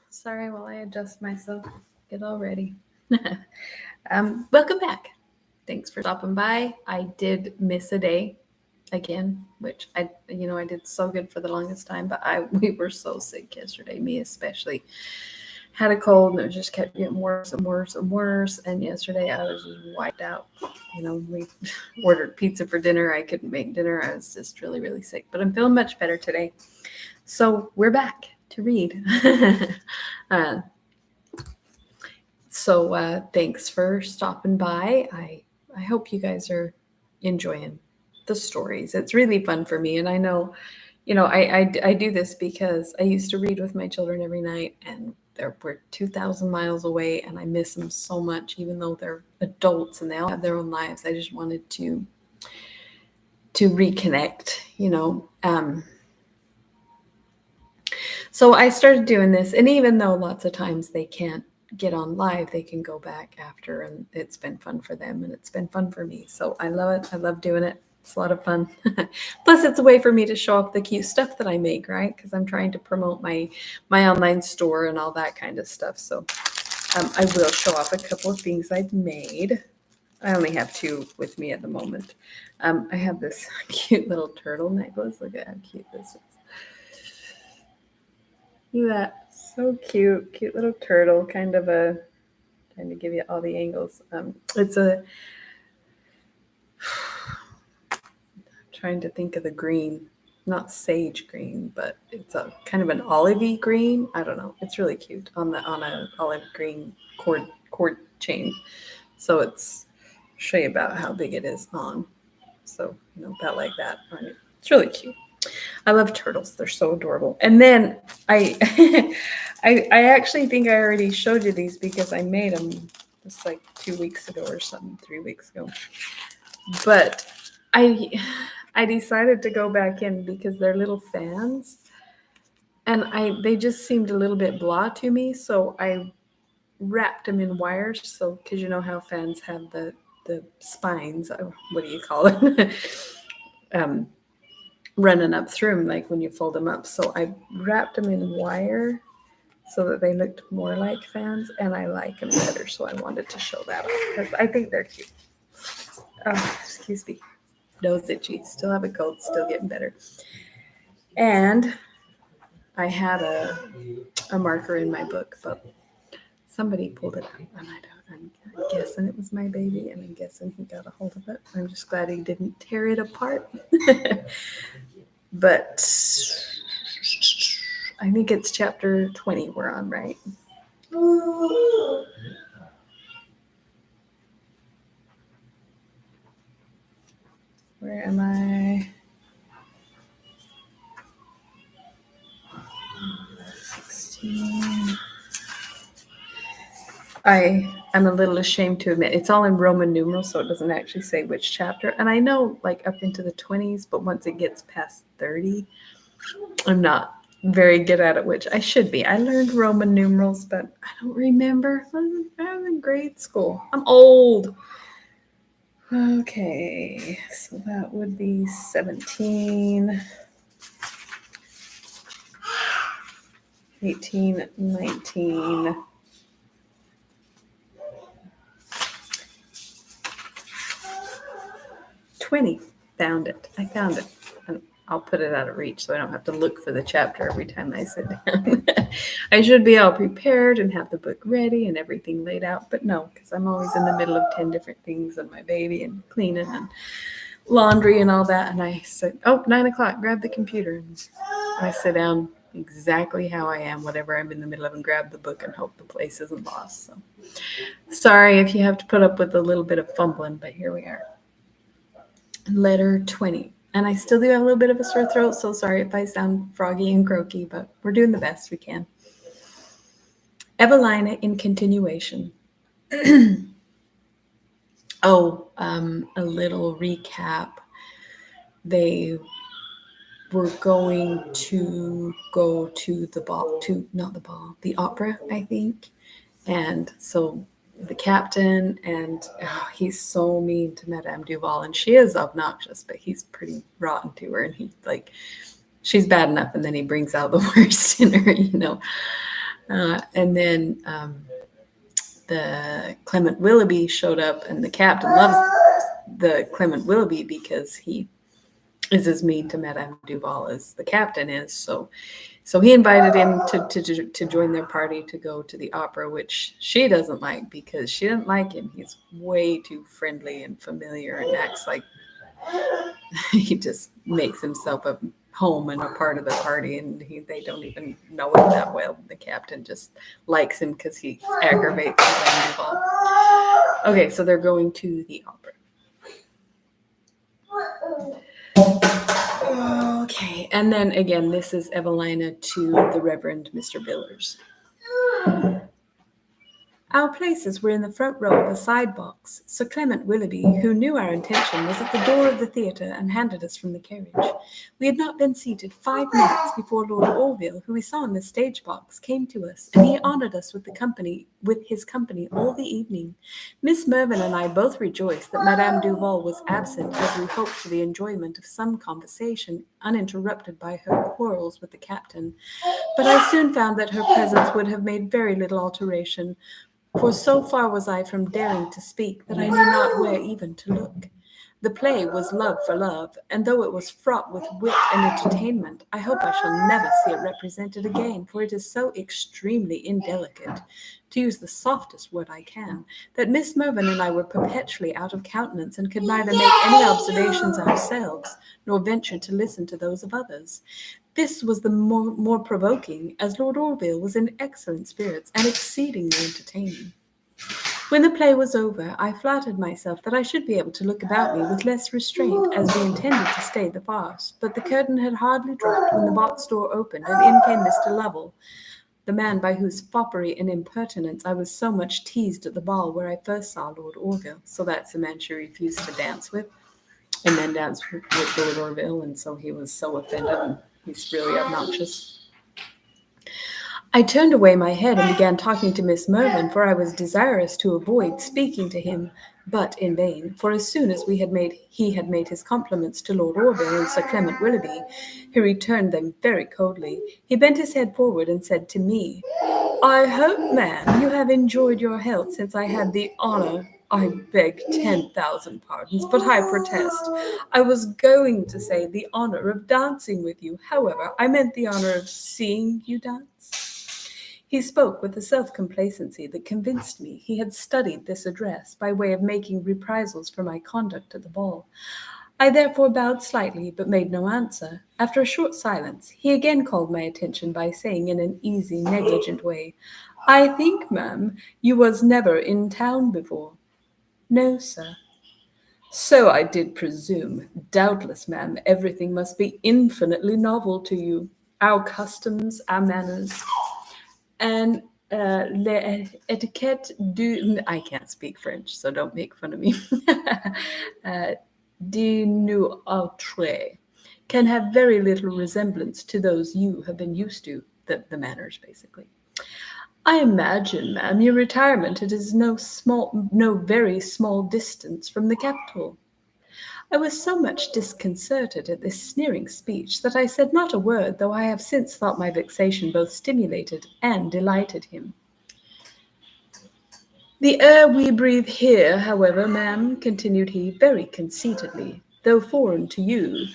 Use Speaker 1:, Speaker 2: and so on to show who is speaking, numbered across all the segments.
Speaker 1: Sorry while I adjust myself. Get all ready. Welcome back. Thanks for stopping by. I did miss a day again, which I did so good for the longest time, but we were so sick yesterday, me especially. Had a cold and it just kept getting worse and worse and worse. And yesterday I was just wiped out. We ordered pizza for dinner. I couldn't make dinner. I was just really, really sick, but I'm feeling much better today. So we're back to read. uh, thanks for stopping by. I hope you guys are enjoying the stories. It's really fun for me, and I know, I do this because I used to read with my children every night, and we're 2,000 miles away, and I miss them so much, even though they're adults and they all have their own lives. I just wanted to reconnect, So I started doing this, and even though lots of times they can't get on live, they can go back after, and it's been fun for them, and it's been fun for me. So I love it. I love doing it. It's a lot of fun. Plus, it's a way for me to show off the cute stuff that I make, right? Because I'm trying to promote my online store and all that kind of stuff. So I will show off a couple of things I've made. I only have two with me at the moment. I have this cute little turtle necklace. Look at how cute this is. Look at that. So cute. Cute little turtle. Kind of trying to give you all the angles. It's I'm trying to think of the green. Not sage green, but it's a kind of an olivey green. I don't know. It's really cute on a olive green cord chain. So it's show you about how big it is on. So about like that. It's really cute. I love turtles. They're so adorable. And then I actually think I already showed you these because I made them just like 2 weeks ago or something, 3 weeks ago. But I decided to go back in because they're little fans, and they just seemed a little bit blah to me. So I wrapped them in wires. So because you know how fans have the spines, what do you call it? Running up through them, like when you fold them up. So I wrapped them in wire so that they looked more like fans, and I like them better. So I wanted to show that off because I think they're cute. Oh, excuse me. Nose itchy. Still have a cold. Still getting better. And I had a marker in my book, but somebody pulled it out, and I'm guessing it was my baby, and I'm guessing he got a hold of it. I'm just glad he didn't tear it apart. But I think it's chapter 20 we're on, right? Where am I? 16. I'm a little ashamed to admit it's all in Roman numerals, so it doesn't actually say which chapter. And I know like up into the 20s, but once it gets past 30, I'm not very good at it, which I should be. I learned Roman numerals, but I don't remember. I was in grade school. I'm old. Okay, so that would be 17, 18, 19. 20. Found it. I found it. And I'll put it out of reach so I don't have to look for the chapter every time I sit down. I should be all prepared and have the book ready and everything laid out, but no, because I'm always in the middle of 10 different things and my baby and cleaning and laundry and all that. And I said, 9 o'clock, grab the computer. And I sit down exactly how I am, whatever I'm in the middle of, and grab the book and hope the place isn't lost. So sorry if you have to put up with a little bit of fumbling, but here we are. Letter 20. And I still do have a little bit of a sore throat, so sorry if I sound froggy and croaky, but we're doing the best we can. Evelina in continuation. A little recap. They were going to go to the opera, I think. And so the captain, and he's so mean to Madame Duval, and she is obnoxious, but he's pretty rotten to her, and he's like, she's bad enough, and then he brings out the worst in her, And then the Clement Willoughby showed up, and the captain loves the Clement Willoughby because he is as mean to Madame Duval as the captain is. So he invited him to join their party to go to the opera, which she doesn't like because she didn't like him. He's way too friendly and familiar and acts like he just makes himself a home and a part of the party, and they don't even know him that well. The captain just likes him because he aggravates Madame Duval. Okay, so they're going to the opera. Okay, and then again, this is Evelina to the Reverend Mr. Billers. Our places were in the front row of a side box. Sir Clement Willoughby, who knew our intention, was at the door of the theatre and handed us from the carriage. We had not been seated 5 minutes before Lord Orville, who we saw in the stage box, came to us, and he honoured us with his company all the evening. Miss Mervyn and I both rejoiced that Madame Duval was absent, as we hoped for the enjoyment of some conversation, uninterrupted by her quarrels with the captain. But I soon found that her presence would have made very little alteration, for so far was I from daring to speak that I knew not where even to look. The play was Love for Love, and though it was fraught with wit and entertainment, I hope I shall never see it represented again, for it is so extremely indelicate, to use the softest word I can, that Miss Mervyn and I were perpetually out of countenance, and could neither make any observations ourselves, nor venture to listen to those of others. This was the more provoking, as Lord Orville was in excellent spirits and exceedingly entertaining. When the play was over, I flattered myself that I should be able to look about me with less restraint, as we intended to stay the farce. But the curtain had hardly dropped when the box door opened, and in came Mr. Lovell, the man by whose foppery and impertinence I was so much teased at the ball where I first saw Lord Orville. So that's the man she refused to dance with, and then danced with Lord Orville, and so he was so offended, and he's really obnoxious. I turned away my head and began talking to Miss Mervyn, for I was desirous to avoid speaking to him, but in vain, for as soon as he had made his compliments to Lord Orville and Sir Clement Willoughby, he returned them very coldly. He bent his head forward and said to me, I hope, ma'am, you have enjoyed your health since I had the honour. I beg 10,000 pardons, but I protest. I was going to say the honour of dancing with you. However, I meant the honour of seeing you dance. He spoke with a self-complacency that convinced me he had studied this address by way of making reprisals for my conduct at the ball. I therefore bowed slightly, but made no answer. After a short silence, he again called my attention by saying in an easy, negligent way, I think, ma'am, you was never in town before. No, sir. So I did presume. Doubtless, ma'am, everything must be infinitely novel to you. Our customs, our manners, and l'etiquette du... I can't speak French, so don't make fun of me. De nous autres can have very little resemblance to those you have been used to, the manners, basically. I imagine, ma'am, your retirement is no very small distance from the capital. I was so much disconcerted at this sneering speech that I said not a word, though I have since thought my vexation both stimulated and delighted him. The air we breathe here, however, ma'am, continued he, very conceitedly, though foreign to you,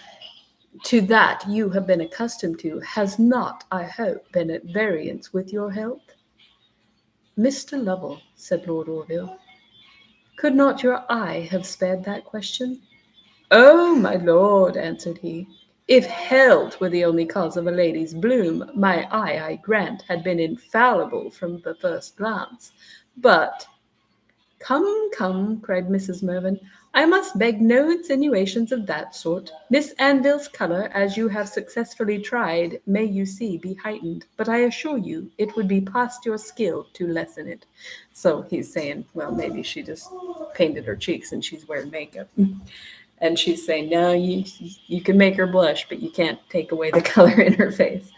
Speaker 1: to that you have been accustomed to, has not, I hope, been at variance with your health? Mr. Lovell, said Lord Orville, could not your eye have spared that question? Oh, my lord, answered he, if health were the only cause of a lady's bloom, my eye, I grant, had been infallible from the first glance. But, come, cried Mrs. Mervyn, I must beg no insinuations of that sort. Miss Anville's colour, as you have successfully tried, may you see be heightened, but I assure you it would be past your skill to lessen it. So he's saying, well, maybe she just painted her cheeks and she's wearing makeup. And she's saying, no, you can make her blush, but you can't take away the color in her face.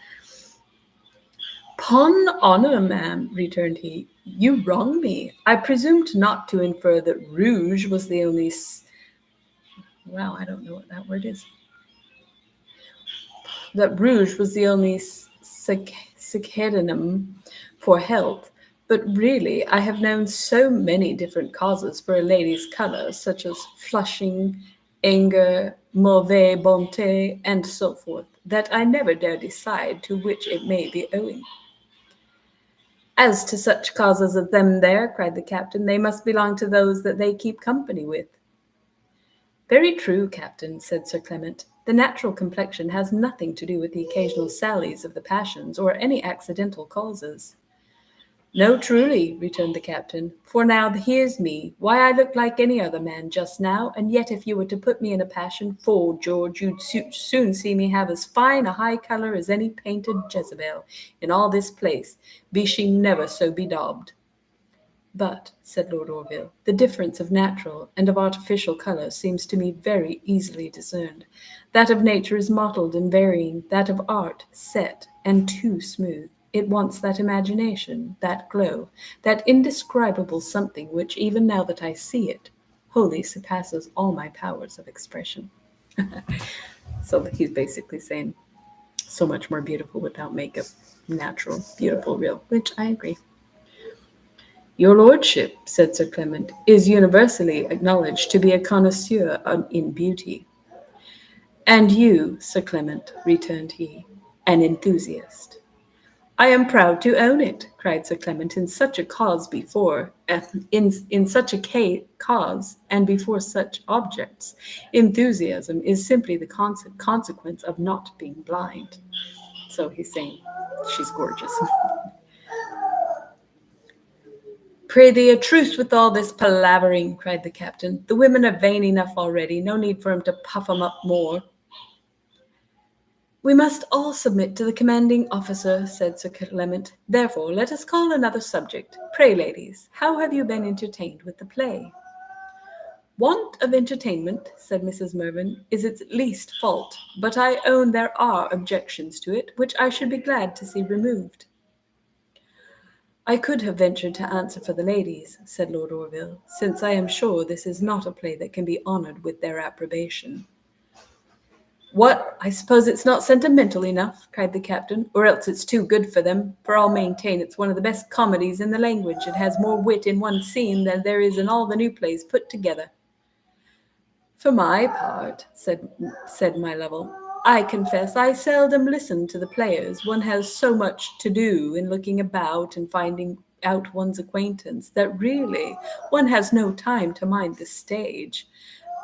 Speaker 1: "'Pon honour, ma'am," returned he, "you wrong me. I presumed not to infer that rouge was the only wow, I don't know what that word is. That rouge was the only circadianum for health, but really I have known so many different causes for a lady's colour, such as flushing, anger, mauvaise bonté, and so forth, that I never dare decide to which it may be owing. As to such causes as them there, cried the captain, they must belong to those that they keep company with. Very true, Captain, said Sir Clement. The natural complexion has nothing to do with the occasional sallies of the passions, or any accidental causes. No, truly, returned the captain, for now here's me, why I look like any other man just now, and yet if you were to put me in a passion, fore George, you'd soon see me have as fine a high colour as any painted Jezebel in all this place, be she never so bedaubed. But, said Lord Orville, the difference of natural and of artificial colour seems to me very easily discerned. That of nature is mottled and varying, that of art set and too smooth. It wants that imagination, that glow, that indescribable something which, even now that I see it, wholly surpasses all my powers of expression. So he's basically saying so much more beautiful without makeup, natural, beautiful, real, which I agree. Your lordship, said Sir Clement, is universally acknowledged to be a connoisseur in beauty. And you, Sir Clement, returned he, an enthusiast. I am proud to own it, cried Sir Clement, in such a cause before, in such a cause, and before such objects. Enthusiasm is simply the consequence of not being blind. So he's saying, she's gorgeous. Prithee, a truce with all this palavering, cried the captain. The women are vain enough already, no need for him to puff 'em up more. We must all submit to the commanding officer, said Sir Clement. Therefore, let us call another subject. Pray, ladies, how have you been entertained with the play? Want of entertainment, said Mrs. Mervyn, is its least fault, but I own there are objections to it, which I should be glad to see removed. I could have ventured to answer for the ladies, said Lord Orville, since I am sure this is not a play that can be honoured with their approbation. What? I suppose it's not sentimental enough, cried the captain, or else it's too good for them, for I'll maintain it's one of the best comedies in the language. It has more wit in one scene than there is in all the new plays put together. For my part, said my Lovel, I confess I seldom listen to the players. One has so much to do in looking about and finding out one's acquaintance that really one has no time to mind the stage.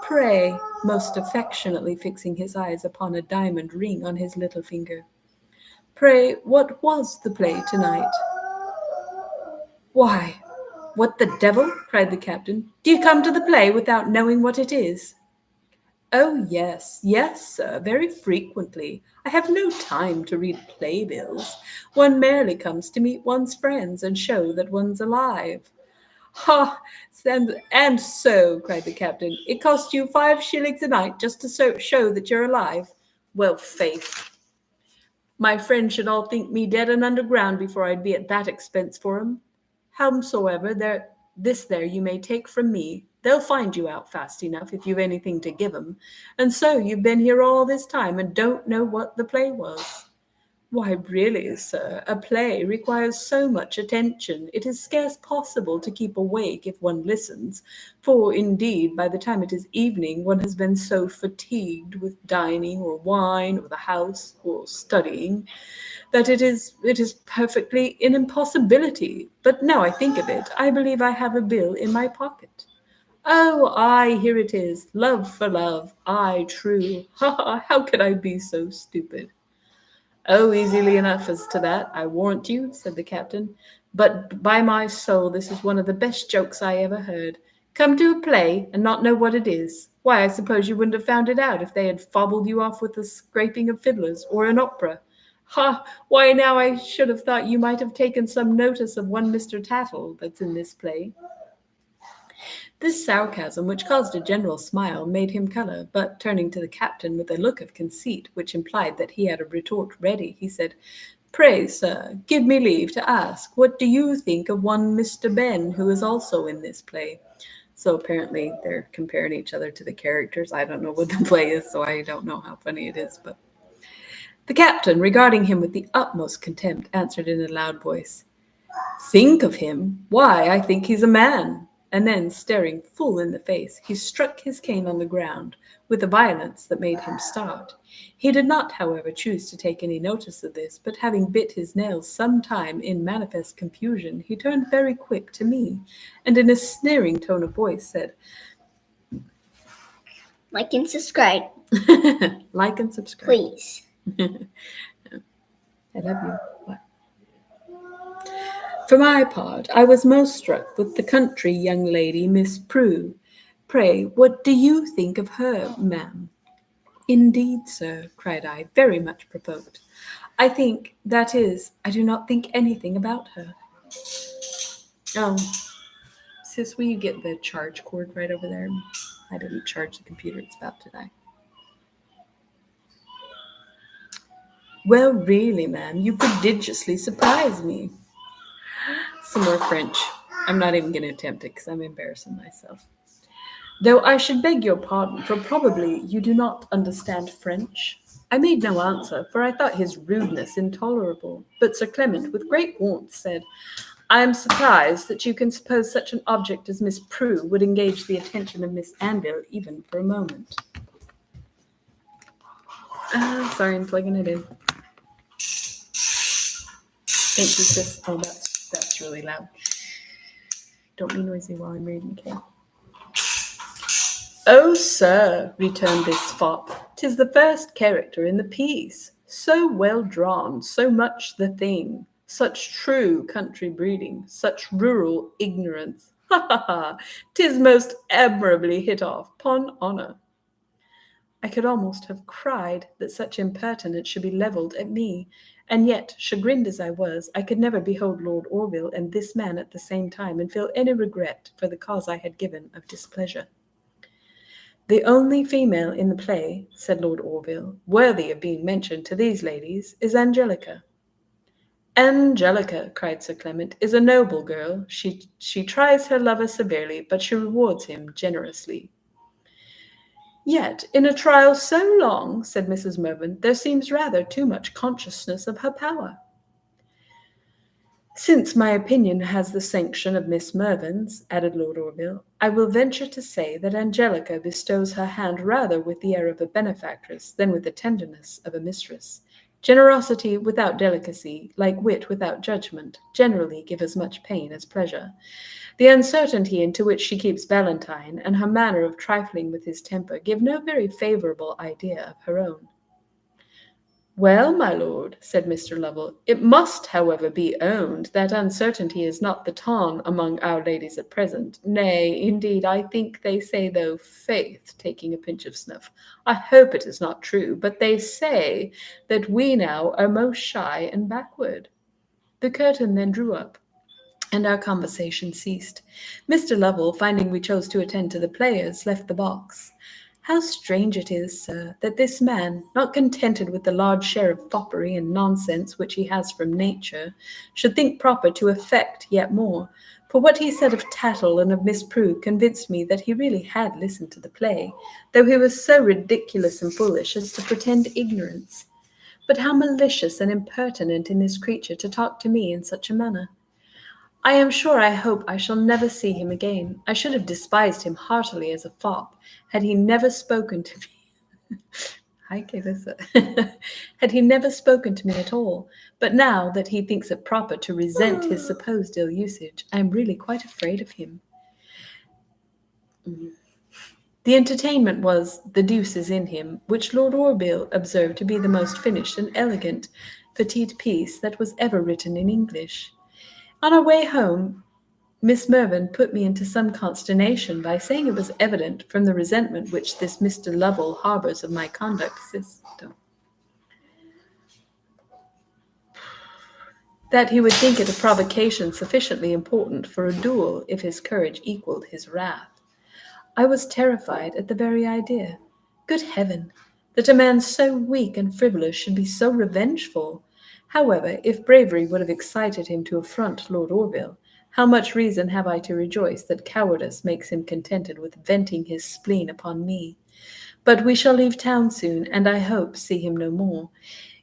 Speaker 1: Pray, most affectionately fixing his eyes upon a diamond ring on his little finger, pray, what was the play tonight? Why, what the devil, cried the captain, do you come to the play without knowing what it is? Oh, yes, sir, very frequently. I have no time to read playbills. One merely comes to meet one's friends and show that one's alive. Ha! And so, cried the captain, it cost you 5 shillings a night just to show that you're alive. Well, faith, my friends should all think me dead and underground before I'd be at that expense for 'em. Howsoever, this there you may take from me. They'll find you out fast enough if you've anything to give 'em. And so you've been here all this time and don't know what the play was. Why, really, sir, a play requires so much attention, it is scarce possible to keep awake if one listens, for, indeed, by the time it is evening, one has been so fatigued with dining, or wine, or the house, or studying, that it is perfectly an impossibility. But now I think of it, I believe I have a bill in my pocket. Oh, aye, here it is. Love for love. Aye, true. Ha, ha, how could I be so stupid? Oh, easily enough as to that, I warrant you, said the captain. But by my soul, this is one of the best jokes I ever heard. Come to a play and not know what it is. Why, I suppose you wouldn't have found it out if they had fobbled you off with the scraping of fiddlers or an opera. Ha! Why, now I should have thought you might have taken some notice of one Mr. Tattle that's in this play. This sarcasm, which caused a general smile, made him colour, but turning to the captain with a look of conceit, which implied that he had a retort ready, he said, Pray, sir, give me leave to ask, what do you think of one Mr. Ben, who is also in this play? So apparently they're comparing each other to the characters. I don't know what the play is, so I don't know how funny it is, but The captain, regarding him with the utmost contempt, answered in a loud voice, "Think of him? Why, I think he's a man." And then, staring full in the face, he struck his cane on the ground with a violence that made him start. He did not, however, choose to take any notice of this, but having bit his nails some time in manifest confusion, he turned very quick to me, and in a sneering tone of voice said,
Speaker 2: Like and subscribe.
Speaker 1: Like and subscribe.
Speaker 2: Please.
Speaker 1: I love you. What? For my part, I was most struck with the country young lady, Miss Prue. Pray, what do you think of her, ma'am? Indeed, sir, cried I, very much provoked. I do not think anything about her. Sis, will you get the charge cord right over there? I didn't charge the computer, it's about to die. Well, really, ma'am, you prodigiously surprise me. Some more French. I'm not even going to attempt it because I'm embarrassing myself. Though I should beg your pardon, for probably you do not understand French. I made no answer, for I thought his rudeness intolerable. But Sir Clement, with great warmth, said, I am surprised that you can suppose such an object as Miss Prue would engage the attention of Miss Anville even for a moment. Sorry, I'm plugging it in. Thank you, sis. Oh, that's really loud. Don't be noisy while I'm reading, okay? Oh, sir, returned this fop, 'tis the first character in the piece. So well drawn, so much the thing, such true country breeding, such rural ignorance. Ha, ha, ha, 'tis most admirably hit off, 'pon honour. I could almost have cried that such impertinence should be levelled at me, and yet, chagrined as I was, I could never behold Lord Orville and this man at the same time and feel any regret for the cause I had given of displeasure. The only female in the play, said Lord Orville, worthy of being mentioned to these ladies, is Angelica. Angelica, cried Sir Clement, is a noble girl. She tries her lover severely, but she rewards him generously. Yet, in a trial so long, said Mrs. Mervyn, there seems rather too much consciousness of her power. Since my opinion has the sanction of Miss Mervyn's, added Lord Orville, I will venture to say that Angelica bestows her hand rather with the air of a benefactress than with the tenderness of a mistress. Generosity without delicacy, like wit without judgment, generally give as much pain as pleasure. The uncertainty into which she keeps Valentine, and her manner of trifling with his temper, give no very favourable idea of her own. Well, my lord, said Mr. Lovell, it must, however, be owned that uncertainty is not the ton among our ladies at present. Nay, indeed, I think they say, though, faith, taking a pinch of snuff, I hope it is not true, but they say that we now are most shy and backward. The curtain then drew up, and our conversation ceased. Mr. Lovell, finding we chose to attend to the players, left the box. How strange it is, sir, that this man, not contented with the large share of foppery and nonsense which he has from nature, should think proper to affect yet more. For what he said of Tattle and of Miss Prue convinced me that he really had listened to the play, though he was so ridiculous and foolish as to pretend ignorance. But how malicious and impertinent in this creature to talk to me in such a manner! I am sure I hope I shall never see him again. I should have despised him heartily as a fop, had he never spoken to me. Hi, Calissa. Had he never spoken to me at all. But now that he thinks it proper to resent his supposed ill usage, I am really quite afraid of him. The entertainment was The Deuce is in Him, which Lord Orville observed to be the most finished and elegant petite piece that was ever written in English. On our way home, Miss Mervyn put me into some consternation by saying it was evident from the resentment which this Mr. Lovell harbours of my conduct that he would think it a provocation sufficiently important for a duel if his courage equalled his wrath. I was terrified at the very idea. Good heaven, that a man so weak and frivolous should be so revengeful! However, if bravery would have excited him to affront Lord Orville, how much reason have I to rejoice that cowardice makes him contented with venting his spleen upon me? But we shall leave town soon, and I hope see him no more.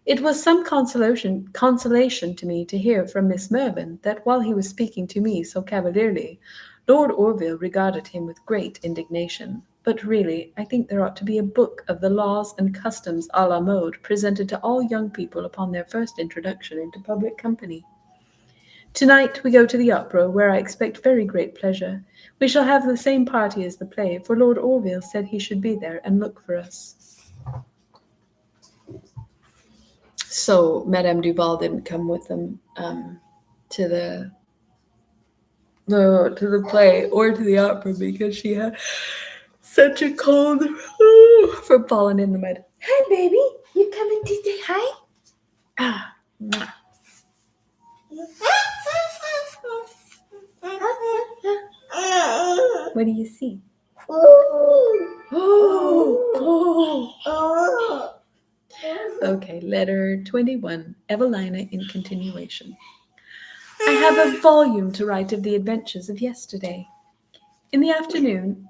Speaker 1: It was some consolation to me to hear from Miss Mervyn that while he was speaking to me so cavalierly, Lord Orville regarded him with great indignation. But really, I think there ought to be a book of the laws and customs a la mode presented to all young people upon their first introduction into public company. Tonight we go to the opera, where I expect very great pleasure. We shall have the same party as the play, for Lord Orville said he should be there and look for us. So Madame Duval didn't come with them to the play or to the opera because she had such a cold from falling in the mud. Hi, baby. You coming to say hi? Ah. What do you see? Oh. Okay, letter 21, Evelina in continuation. I have a volume to write of the adventures of yesterday. In the afternoon...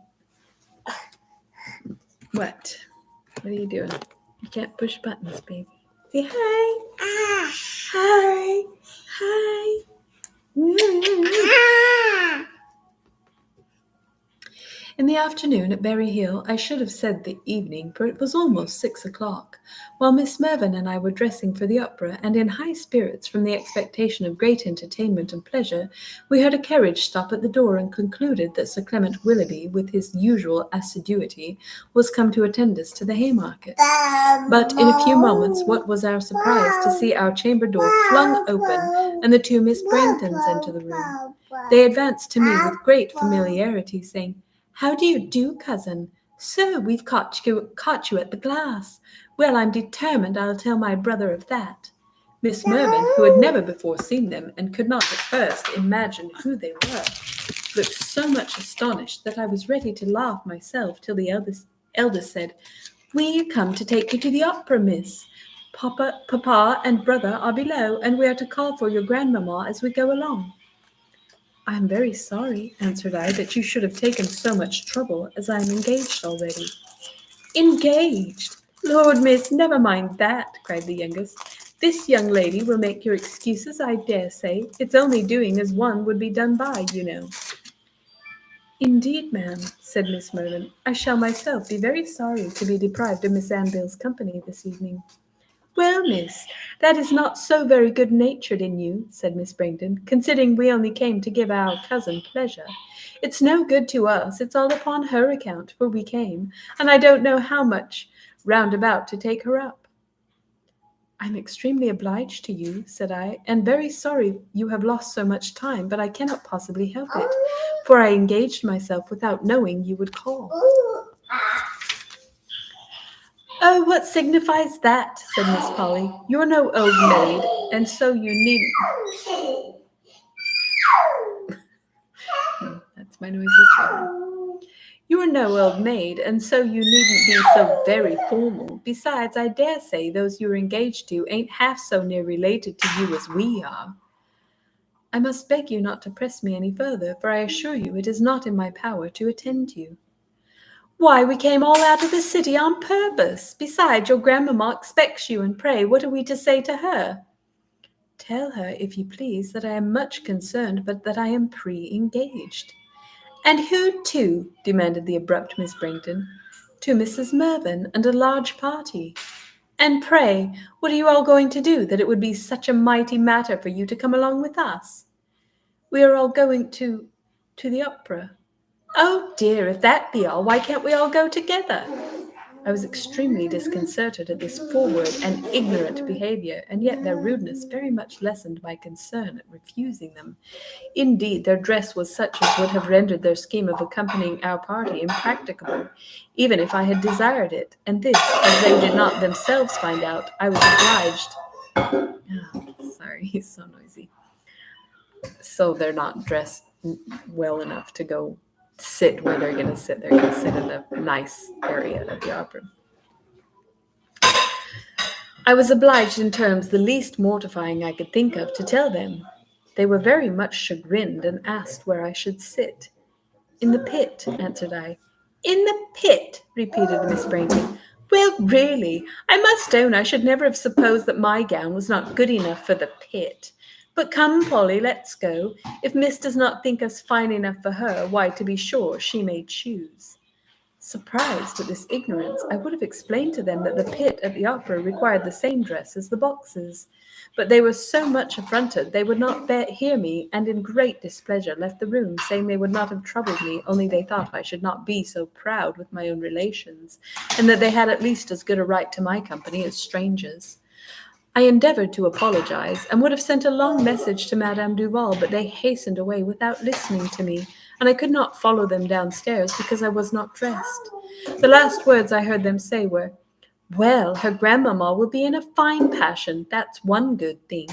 Speaker 1: What? What are you doing? You can't push buttons, baby. Say hi. Hi. Hi. In the afternoon at Berry Hill, I should have said the evening, for it was almost 6 o'clock, while Miss Mervyn and I were dressing for the opera, and in high spirits from the expectation of great entertainment and pleasure, we heard a carriage stop at the door and concluded that Sir Clement Willoughby, with his usual assiduity, was come to attend us to the Haymarket. But in a few moments, what was our surprise to see our chamber door flung open, and the two Miss Branghtons enter the room. They advanced to me with great familiarity, saying, "How do you do, cousin? So we've caught you at the glass. Well, I'm determined I'll tell my brother of that." Miss Mervyn, who had never before seen them, and could not at first imagine who they were, looked so much astonished that I was ready to laugh myself, till the eldest said, "We come to take you to the opera, miss. Papa and brother are below, and we are to call for your grandmamma as we go along." "I am very sorry," answered I, "that you should have taken so much trouble, as I am engaged already." "Engaged! Lord, miss, never mind that," cried the youngest. "This young lady will make your excuses, I dare say. It's only doing as one would be done by, you know." "Indeed, ma'am," said Miss Mervyn, "I shall myself be very sorry to be deprived of Miss Anville's company this evening." "Well, miss, that is not so very good-natured in you," said Miss Brangton, "considering we only came to give our cousin pleasure. It's no good to us, it's all upon her account, for we came, and I don't know how much round about to take her up." "I'm extremely obliged to you," said I, "and very sorry you have lost so much time, but I cannot possibly help it, for I engaged myself without knowing you would call." "Oh, what signifies that?" said Miss Polly. "You're no old maid, and so you needn't—" That's my noisy children. "You are no old maid, and so you needn't be so very formal. Besides, I dare say those you're engaged to ain't half so near related to you as we are." "I must beg you not to press me any further, for I assure you it is not in my power to attend you." "Why, we came all out of the city on purpose. Besides, your grandmamma expects you, and pray, what are we to say to her?" "Tell her, if you please, that I am much concerned, but that I am pre-engaged." "And who to?" demanded the abrupt Miss Brangton. "To Mrs. Mervyn, and a large party." "And pray, what are you all going to do, that it would be such a mighty matter for you to come along with us?" "We are all going to the opera." "Oh dear, if that be all, why can't we all go together?" I was extremely disconcerted at this forward and ignorant behavior, and yet their rudeness very much lessened my concern at refusing them. Indeed, their dress was such as would have rendered their scheme of accompanying our party impracticable, even if I had desired it, and this, as they did not themselves find out, I was obliged. Oh, sorry, he's so noisy. So they're not dressed well enough to go sit where they're going to sit. They're going to sit in the nice area of the opera. I was obliged in terms the least mortifying I could think of to tell them. They were very much chagrined and asked where I should sit. "In the pit," answered I. "In the pit," repeated Miss Brangton. Well, really, I must own I should never have supposed that my gown was not good enough for the pit. But come, Polly, let's go. If Miss does not think us fine enough for her, why, to be sure, she may choose. Surprised at this ignorance, I would have explained to them that the pit at the opera required the same dress as the boxes. But they were so much affronted they would not hear me, and in great displeasure left the room, saying they would not have troubled me, only they thought I should not be so proud with my own relations, and that they had at least as good a right to my company as strangers. I endeavored to apologize, and would have sent a long message to Madame Duval, but they hastened away without listening to me, and I could not follow them downstairs because I was not dressed. The last words I heard them say were, "Well, her grandmamma will be in a fine passion, that's one good thing."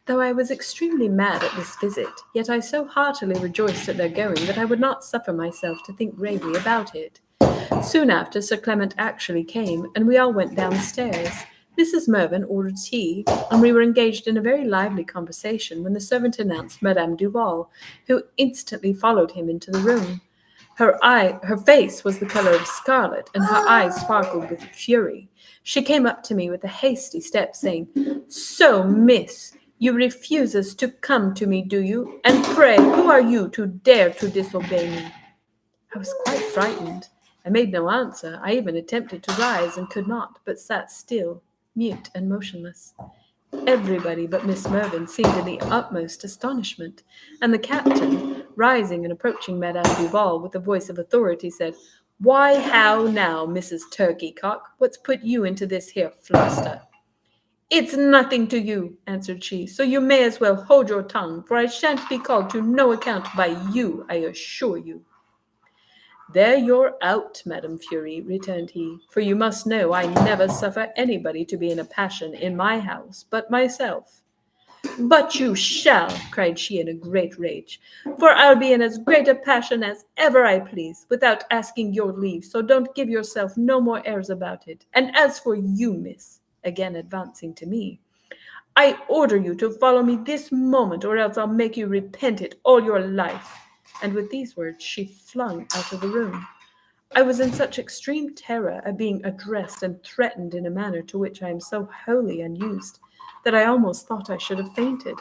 Speaker 1: Though I was extremely mad at this visit, yet I so heartily rejoiced at their going that I would not suffer myself to think gravely about it. Soon after, Sir Clement actually came, and we all went downstairs. Mrs. Mervyn ordered tea, and we were engaged in a very lively conversation when the servant announced Madame Duval, who instantly followed him into the room. Her face was the color of scarlet, and her eyes sparkled with fury. She came up to me with a hasty step, saying, "So, miss, you refuse us to come to me, do you? And pray, who are you to dare to disobey me?" I was quite frightened. I made no answer. I even attempted to rise and could not, but sat still, mute and motionless. Everybody but Miss Mervyn seemed in the utmost astonishment, and the captain, rising and approaching Madame Duval with a voice of authority, said, "Why, how now, Mrs. Turkeycock? What's put you into this here fluster?" "It's nothing to you," answered she, "so you may as well hold your tongue, for I shan't be called to no account by you, I assure you." "There you're out, Madame Fury," returned he, "for you must know I never suffer anybody to be in a passion in my house but myself." "But you shall," cried she in a great rage, "for I'll be in as great a passion as ever I please, without asking your leave, so don't give yourself no more airs about it. And as for you, miss," again advancing to me, "I order you to follow me this moment, or else I'll make you repent it all your life." And with these words she flung out of the room. I was in such extreme terror at being addressed and threatened in a manner to which I am so wholly unused, that I almost thought I should have fainted.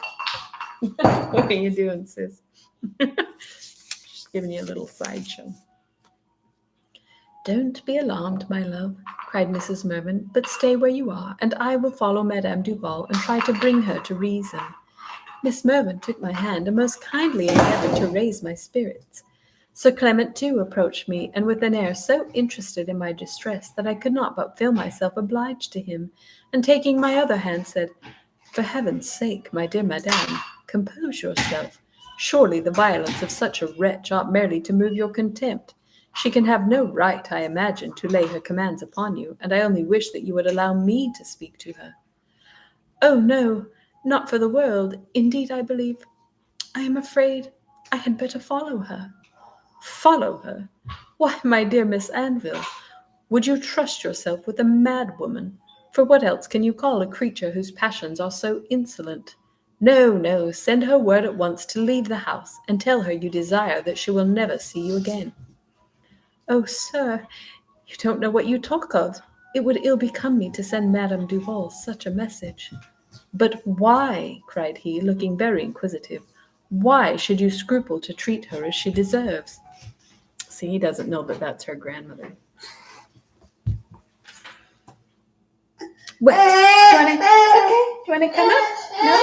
Speaker 1: What are you doing, sis? Just giving you a little sideshow. "Don't be alarmed, my love," cried Mrs. Mervyn, "but stay where you are, and I will follow Madame Duval and try to bring her to reason." Miss Mervyn took my hand and most kindly endeavoured to raise my spirits. Sir Clement too approached me, and with an air so interested in my distress that I could not but feel myself obliged to him, and taking my other hand, said, "For heaven's sake, my dear madame, compose yourself. Surely the violence of such a wretch ought merely to move your contempt. She can have no right, I imagine, to lay her commands upon you, and I only wish that you would allow me to speak to her." "Oh, no, not for the world. Indeed, I am afraid I had better follow her." "Follow her? Why, my dear Miss Anville, would you trust yourself with a mad woman? For what else can you call a creature whose passions are so insolent? No, no, send her word at once to leave the house, and tell her you desire that she will never see you again." "Oh, sir, you don't know what you talk of. It would ill become me to send Madame Duval such a message." "But why," cried he, looking very inquisitive, "why should you scruple to treat her as she deserves?" See, he doesn't know that that's her grandmother. Well, do you want to come up? No?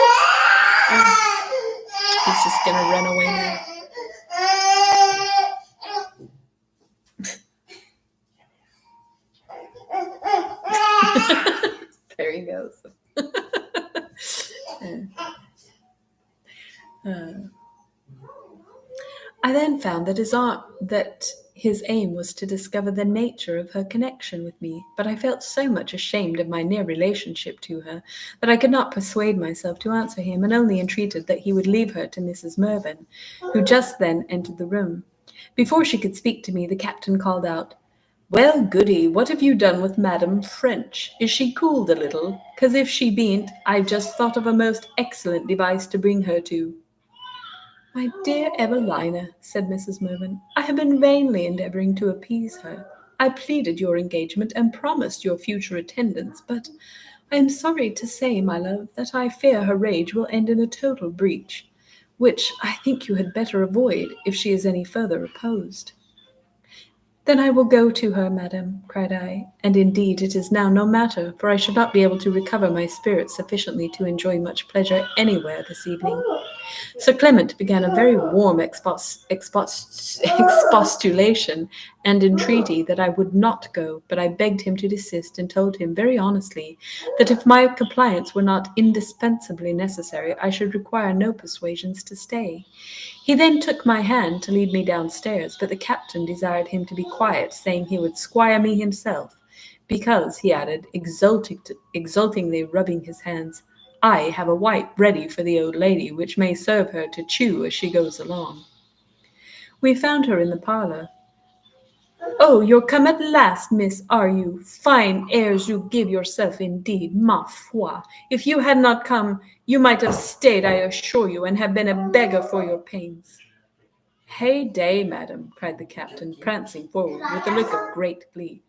Speaker 1: He's just going to run away now. There he goes. I then found that his aim was to discover the nature of her connection with me, but I felt so much ashamed of my near relationship to her that I could not persuade myself to answer him, and only entreated that he would leave her to Mrs. Mervyn, who just then entered the room. Before she could speak to me, the captain called out, "Well, Goody, what have you done with Madam French? Is she cooled a little? 'Cause if she bean't, I've just thought of a most excellent device to bring her to." "My dear Evelina," said Mrs. Mervyn, "I have been vainly endeavouring to appease her. I pleaded your engagement and promised your future attendance, but I am sorry to say, my love, that I fear her rage will end in a total breach, which I think you had better avoid if she is any further opposed. Then I will go to her, madam, cried I, and indeed it is now no matter, for I should not be able to recover my spirits sufficiently to enjoy much pleasure anywhere this evening. Sir Clement began a very warm expostulation and entreaty that I would not go, but I begged him to desist, and told him very honestly that if my compliance were not indispensably necessary, I should require no persuasions to stay. He then took my hand to lead me downstairs, but the captain desired him to be quiet, saying he would squire me himself, because, he added, exultingly rubbing his hands, I have a wipe ready for the old lady, which may serve her to chew as she goes along. We found her in the parlour. Oh, you're come at last, miss, are you? Fine airs you give yourself indeed, ma foi. If you had not come, you might have stayed, I assure you, and have been a beggar for your pains. Hey day, madam, cried the captain, prancing forward with a look of great glee.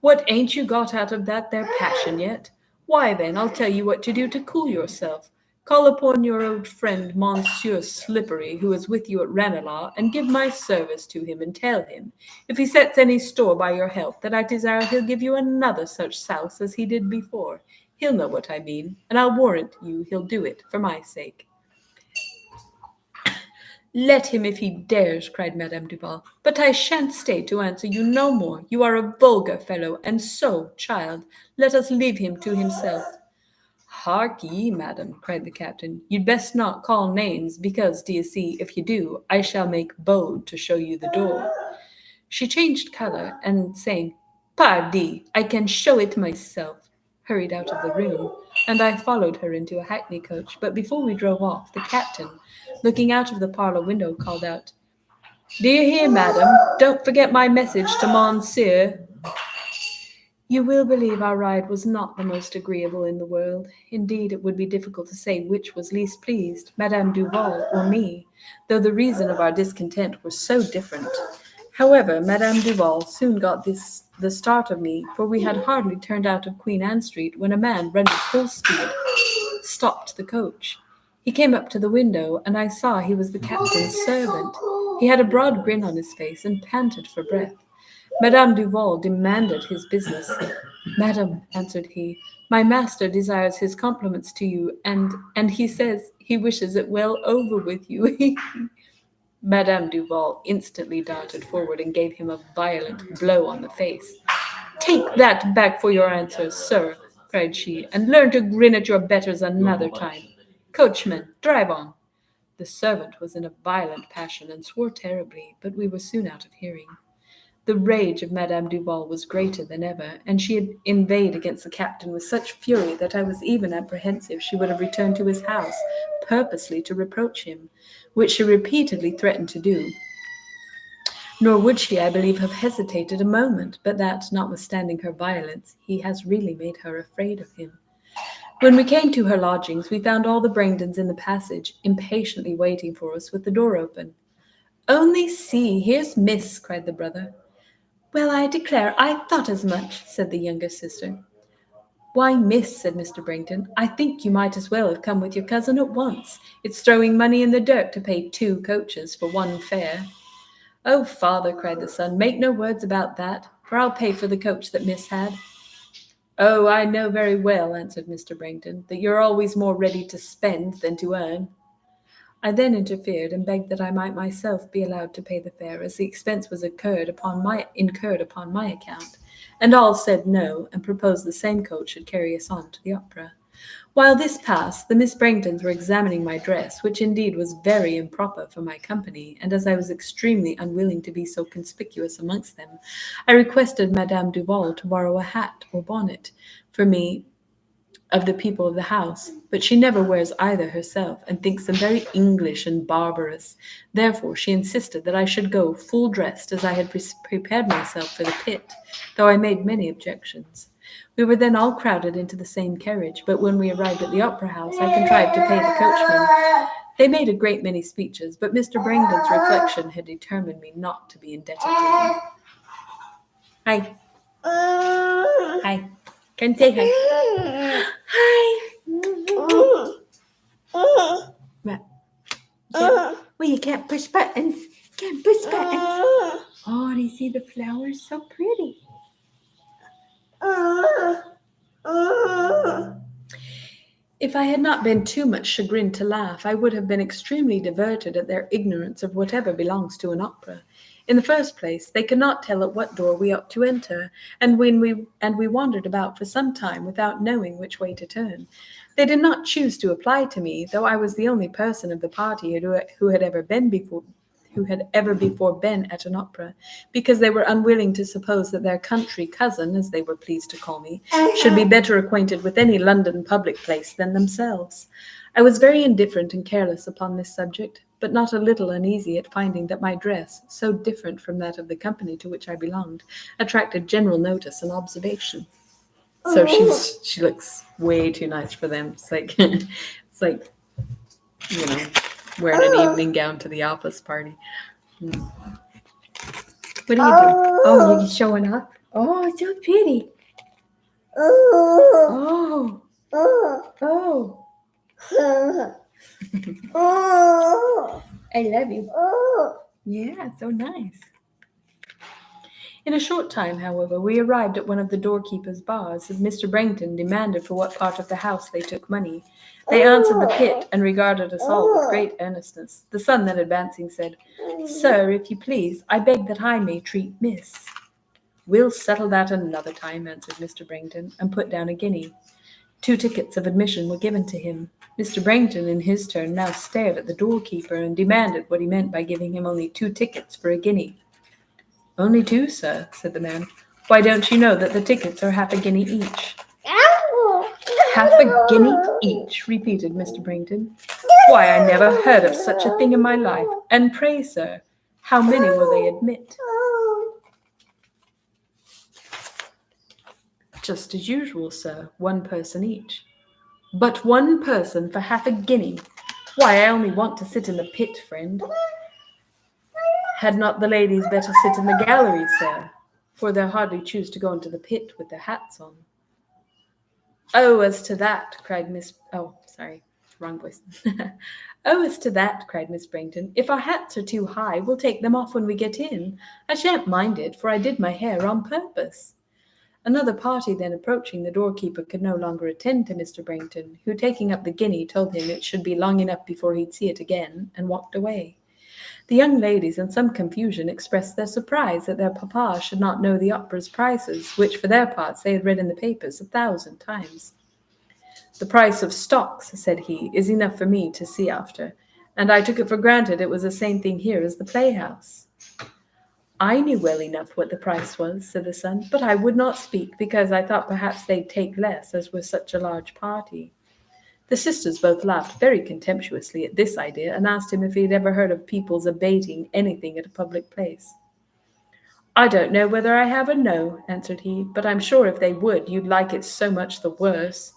Speaker 1: What, ain't you got out of that there passion yet? Why then, I'll tell you what to do to cool yourself. Call upon your old friend Monsieur Slippery, who is with you at Ranelagh, and give my service to him, and tell him, if he sets any store by your health, that I desire he'll give you another such souse as he did before. He'll know what I mean, and I'll warrant you he'll do it for my sake. Let him if he dares, cried Madame Duval. But I shan't stay to answer you no more. You are a vulgar fellow, and so, child, let us leave him to himself. Hark ye, madam, cried the captain, you'd best not call names, because, d'ye see, if you do, I shall make bold to show you the door. She changed colour, and saying, Pardi, I can show it myself, hurried out of the room, and I followed her into a hackney coach. But before we drove off, the captain, looking out of the parlour window, called out, Do you hear, madam? Don't forget my message to Monsieur. You will believe our ride was not the most agreeable in the world. Indeed, it would be difficult to say which was least pleased, Madame Duval or me, though the reason of our discontent was so different. However, Madame Duval soon got the start of me, for we had hardly turned out of Queen Anne Street when a man running full speed stopped the coach. He came up to the window, and I saw he was the captain's servant. He had a broad grin on his face and panted for breath. Madame Duval demanded his business. Madam, answered he, my master desires his compliments to you, and he says he wishes it well over with you. Madame Duval instantly darted forward and gave him a violent blow on the face. Take that back for your answer, sir, cried she, and learn to grin at your betters another time. Coachman, drive on. The servant was in a violent passion and swore terribly, but we were soon out of hearing. The rage of Madame Duval was greater than ever, and she had inveighed against the captain with such fury that I was even apprehensive she would have returned to his house, purposely to reproach him, which she repeatedly threatened to do. Nor would she, I believe, have hesitated a moment, but that, notwithstanding her violence, he has really made her afraid of him. When we came to her lodgings, we found all the Brangdons in the passage, impatiently waiting for us with the door open. Only see, here's Miss, cried the brother. Well, I declare, I thought as much, said the younger sister. Why, miss, said Mr. Brangton, I think you might as well have come with your cousin at once. It's throwing money in the dirt to pay 2 coaches for 1 fare. Oh, father, cried the son, make no words about that, for I'll pay for the coach that miss had. Oh, I know very well, answered Mr. Brangton, that you're always more ready to spend than to earn. I then interfered and begged that I might myself be allowed to pay the fare, as the expense was incurred upon my account, and all said no, and proposed the same coach should carry us on to the opera. While this passed, the Miss Brangtons were examining my dress, which indeed was very improper for my company, and as I was extremely unwilling to be so conspicuous amongst them, I requested Madame Duval to borrow a hat or bonnet for me of the people of the house, but she never wears either herself, and thinks them very English and barbarous. Therefore she insisted that I should go full dressed, as I had prepared myself for the pit, though I made many objections. We were then all crowded into the same carriage, but when we arrived at the opera house, I contrived to pay the coachman. They made a great many speeches, but Mr. Brangton's reflection had determined me not to be indebted to him. Hi. Hi. Can say hi. Hi. What? Well, you can't push buttons. Can't push buttons. Oh, do you see the flowers? So pretty. If I had not been too much chagrined to laugh, I would have been extremely diverted at their ignorance of whatever belongs to an opera. In the first place, they could not tell at what door we ought to enter, and we wandered about for some time without knowing which way to turn. They did not choose to apply to me, though I was the only person of the party who had ever before been at an opera, because they were unwilling to suppose that their country cousin, as they were pleased to call me, should be better acquainted with any London public place than themselves. I was very indifferent and careless upon this subject, but not a little uneasy at finding that my dress, so different from that of the company to which I belonged, attracted general notice and observation. So she looks way too nice for them. It's like you know, wearing an evening gown to the office party. What are you doing? Oh, you're showing off? Oh, so pretty. Oh. Oh. I love you. Yeah, so nice. In a short time, however, we arrived at one of the doorkeeper's bars, and Mr. Brangton demanded for what part of the house they took money. They answered the pit, and regarded us all with great earnestness. The son then advancing said, "Sir, if you please, I beg that I may treat Miss." "We'll settle that another time," answered Mr. Brangton, and put down a guinea. 2 tickets of admission were given to him. Mr. Brangton, in his turn, now stared at the doorkeeper, and demanded what he meant by giving him only 2 tickets for a guinea. "Only 2, sir," said the man. "Why, don't you know that the tickets are half a guinea each?" "Half a guinea each," repeated Mr. Brangton. "Why, I never heard of such a thing in my life. And pray, sir, how many will they admit?" "Just as usual, sir, 1 person each." "But 1 person for half a guinea! Why, I only want to sit in the pit, friend." "Had not the ladies better sit in the gallery, sir? For they'll hardly choose to go into the pit with their hats on." "Oh, as to that," cried Miss... Oh, sorry, wrong voice. "Oh, as to that," cried Miss Brangton, "if our hats are too high, we'll take them off when we get in. I shan't mind it, for I did my hair on purpose." Another party then approaching, the doorkeeper could no longer attend to Mr. Brangton, who, taking up the guinea, told him it should be long enough before he'd see it again, and walked away. The young ladies, in some confusion, expressed their surprise that their papa should not know the opera's prices, which, for their parts, they had read in the papers 1,000 times. "The price of stocks," said he, "is enough for me to see after, and I took it for granted it was the same thing here as the playhouse." "I knew well enough what the price was," said the son, "but I would not speak, because I thought perhaps they'd take less, as we're such a large party." The sisters both laughed very contemptuously at this idea, and asked him if he had ever heard of people's abating anything at a public place. "I don't know whether I have or no," answered he, "but I'm sure if they would, you'd like it so much the worse."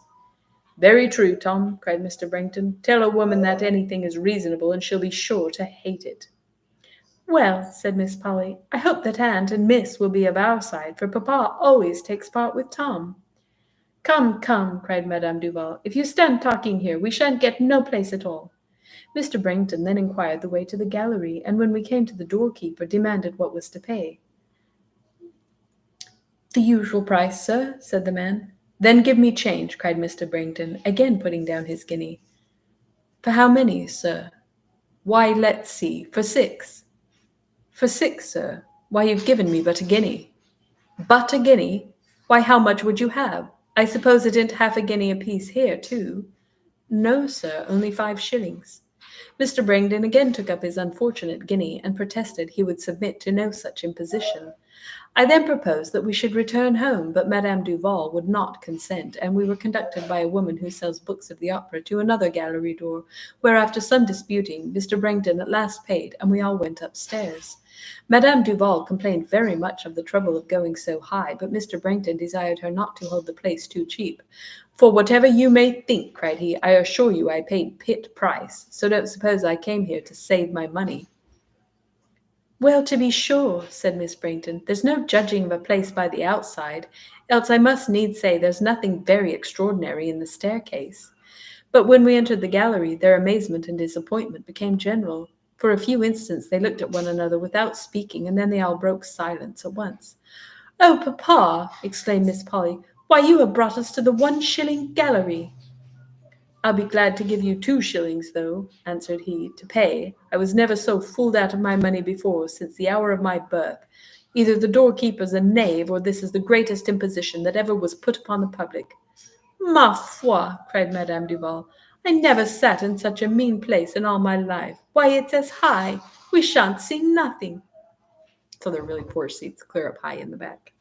Speaker 1: "Very true, Tom," cried Mr. Brangton. "Tell a woman that anything is reasonable, and she'll be sure to hate it." "Well," said Miss Polly, "I hope that Aunt and Miss will be of our side, for papa always takes part with Tom." "Come, come," cried Madame Duval, "if you stand talking here, we shan't get no place at all." Mr. Brangton then inquired the way to the gallery, and when we came to the doorkeeper, demanded what was to pay. "The usual price, sir," said the man. "Then give me change," cried Mr. Brangton, again putting down his guinea. "For how many, sir?" "Why, let's see, for 6. "For 6, sir? Why, you've given me but a guinea." "But a guinea? Why, how much would you have? I suppose it isn't half a guinea apiece here, too?" "No, sir, only 5 shillings." Mr. Brangton again took up his unfortunate guinea, and protested he would submit to no such imposition. I then proposed that we should return home, but Madame Duval would not consent, and we were conducted by a woman who sells books of the opera to another gallery door, where, after some disputing, Mr. Brangton at last paid, and we all went upstairs. Madame Duval complained very much of the trouble of going so high, but Mr. Brangton desired her not to hold the place too cheap. "For whatever you may think," cried he, "I assure you I paid pit price, so don't suppose I came here to save my money." Well, to be sure, said Miss Brainton, there's no judging of a place by the outside, else I must needs say there's nothing very extraordinary in the staircase. But when we entered the gallery, their amazement and disappointment became general. For a few instants they looked at one another without speaking, and then they all broke silence at once. "Oh, papa!" exclaimed Miss Polly, "why, you have brought us to the 1 shilling gallery!" "I'll be glad to give you 2 shillings, though," answered he, "to pay. I was never so fooled out of my money before since the hour of my birth. Either the doorkeeper's a knave, or this is the greatest imposition that ever was put upon the public." "Ma foi!" cried Madame Duval, "I never sat in such a mean place in all my life. Why, it's as high. We shan't see nothing." So they're really poor seats, clear up high in the back.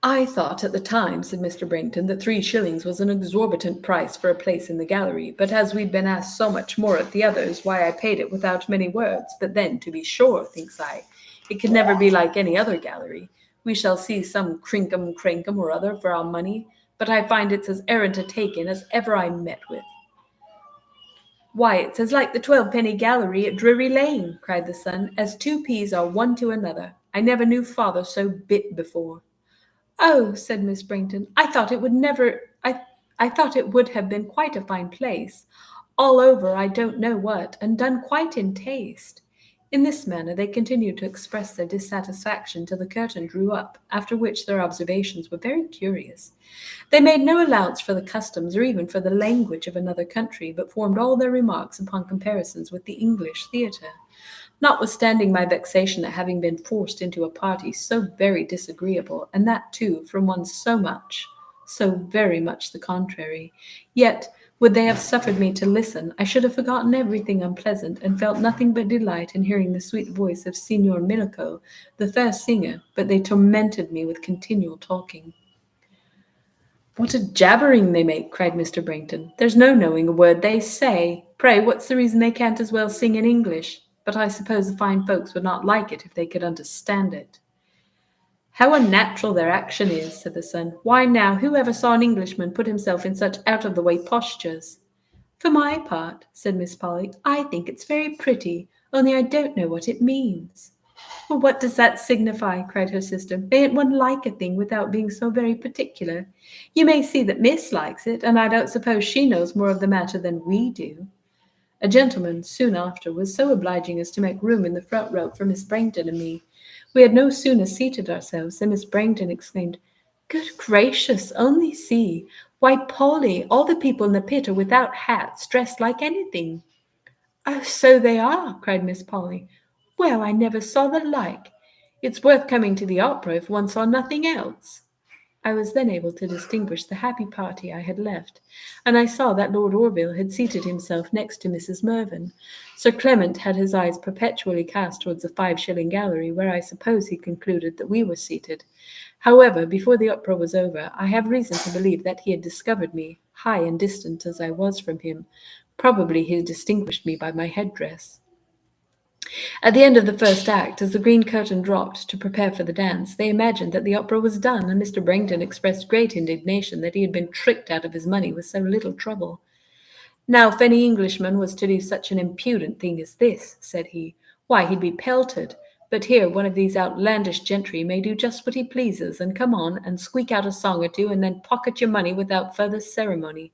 Speaker 1: "I thought at the time," said Mr. Brainton, "that 3 shillings was an exorbitant price for a place in the gallery, but as we'd been asked so much more at the others, why I paid it without many words. But then, to be sure, thinks I, it can never be like any other gallery. We shall see some crinkum crankum or other for our money, but I find it's as errant a take-in as ever I met with." "Why, it's as like the 12-penny gallery at Drury Lane," cried the son, "as 2 peas are one to another. I never knew father so bit before." "Oh," said Miss Brainton, I thought it would have been quite a fine place, all over I don't know what, and done quite in taste." In this manner they continued to express their dissatisfaction till the curtain drew up, after which their observations were very curious. They made no allowance for the customs or even for the language of another country, but formed all their remarks upon comparisons with the English theatre. Notwithstanding my vexation at having been forced into a party so very disagreeable, and that too from one so very much the contrary, yet, would they have suffered me to listen, I should have forgotten everything unpleasant, and felt nothing but delight in hearing the sweet voice of Signor Milico, the fair singer, but they tormented me with continual talking. "What a jabbering they make!" cried Mr. Brainton. "There's no knowing a word they say. Pray, what's the reason they can't as well sing in English? But I suppose the fine folks would not like it if they could understand it." "How unnatural their action is," said the son. "Why now, who ever saw an Englishman put himself in such out-of-the-way postures?" "For my part," said Miss Polly, "I think it's very pretty, only I don't know what it means." "Well, what does that signify?" cried her sister. "Mayn't one like a thing without being so very particular? You may see that Miss likes it, and I don't suppose she knows more of the matter than we do." A gentleman, soon after, was so obliging as to make room in the front row for Miss Brainton and me. We had no sooner seated ourselves than Miss Brainton exclaimed, "Good gracious, only see! Why, Polly, all the people in the pit are without hats, dressed like anything." "Oh, so they are!" cried Miss Polly. "Well, I never saw the like. It's worth coming to the opera if one saw nothing else." I was then able to distinguish the happy party I had left, and I saw that Lord Orville had seated himself next to Mrs. Mervyn. Sir Clement had his eyes perpetually cast towards the 5-shilling gallery, where I suppose he concluded that we were seated. However, before the opera was over, I have reason to believe that he had discovered me, high and distant as I was from him. Probably he distinguished me by my headdress. At the end of the first act, as the green curtain dropped to prepare for the dance, they imagined that the opera was done, and Mr. Brainton expressed great indignation that he had been tricked out of his money with so little trouble. "Now, if any Englishman was to do such an impudent thing as this," said he, "why, he'd be pelted. But here one of these outlandish gentry may do just what he pleases, and come on and squeak out a song or two, and then pocket your money without further ceremony."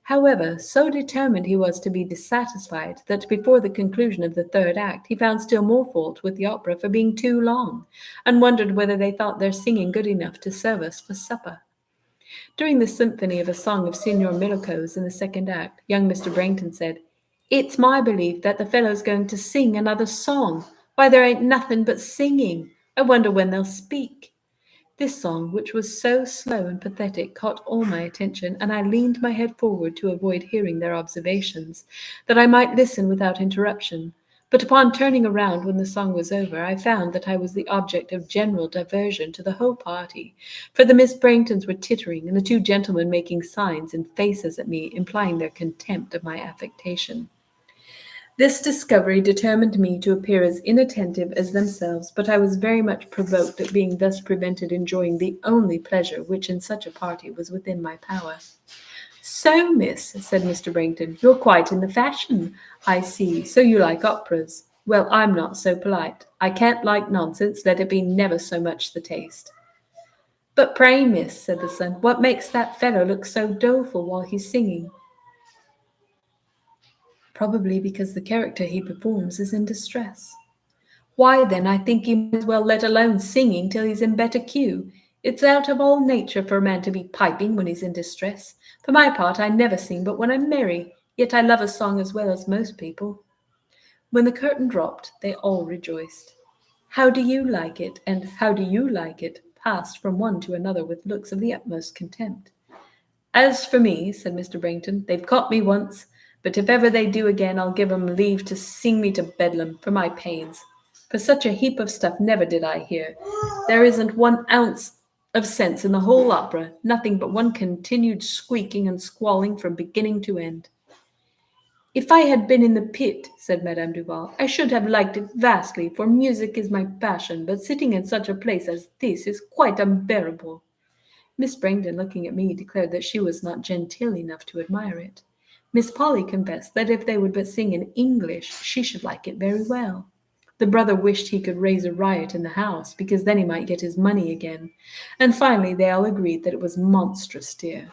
Speaker 1: However, so determined he was to be dissatisfied that before the conclusion of the third act he found still more fault with the opera for being too long, and wondered whether they thought their singing good enough to serve us for supper. During the symphony of a song of Signor Milico's in the second act, young Mr. Brainton said, "It's my belief that the fellow's going to sing another song. Why, there ain't nothing but singing. I wonder when they'll speak." This song, which was so slow and pathetic, caught all my attention, and I leaned my head forward to avoid hearing their observations, that I might listen without interruption. But upon turning around when the song was over, I found that I was the object of general diversion to the whole party, for the Miss Braintons were tittering, and the 2 gentlemen making signs and faces at me, implying their contempt of my affectation. This discovery determined me to appear as inattentive as themselves, but I was very much provoked at being thus prevented enjoying the only pleasure which in such a party was within my power. "So, miss," said Mr. Brankton, "you're quite in the fashion, I see. So you like operas. Well, I'm not so polite. I can't like nonsense, let it be never so much the taste." "But pray, miss," said the son, "what makes that fellow look so doleful while he's singing?" "Probably because the character he performs is in distress." "Why, then, I think he might as well let alone singing till he's in better cue. It's out of all nature for a man to be piping when he's in distress. For my part, I never sing but when I'm merry, yet I love a song as well as most people." When the curtain dropped, they all rejoiced. "How do you like it?" and "How do you like it?" passed from one to another with looks of the utmost contempt. "As for me," said Mr. Brankton, "they've caught me once, but if ever they do again, I'll give 'em leave to sing me to Bedlam for my pains. For such a heap of stuff never did I hear. There isn't 1 ounce of sense in the whole opera, nothing but one continued squeaking and squalling from beginning to end." "If I had been in the pit," said Madame Duval, "I should have liked it vastly, for music is my passion, but sitting in such a place as this is quite unbearable." Miss Brangden, looking at me, declared that she was not genteel enough to admire it. Miss Polly confessed that if they would but sing in English, she should like it very well. The brother wished he could raise a riot in the house, because then he might get his money again, and finally they all agreed that it was monstrous dear.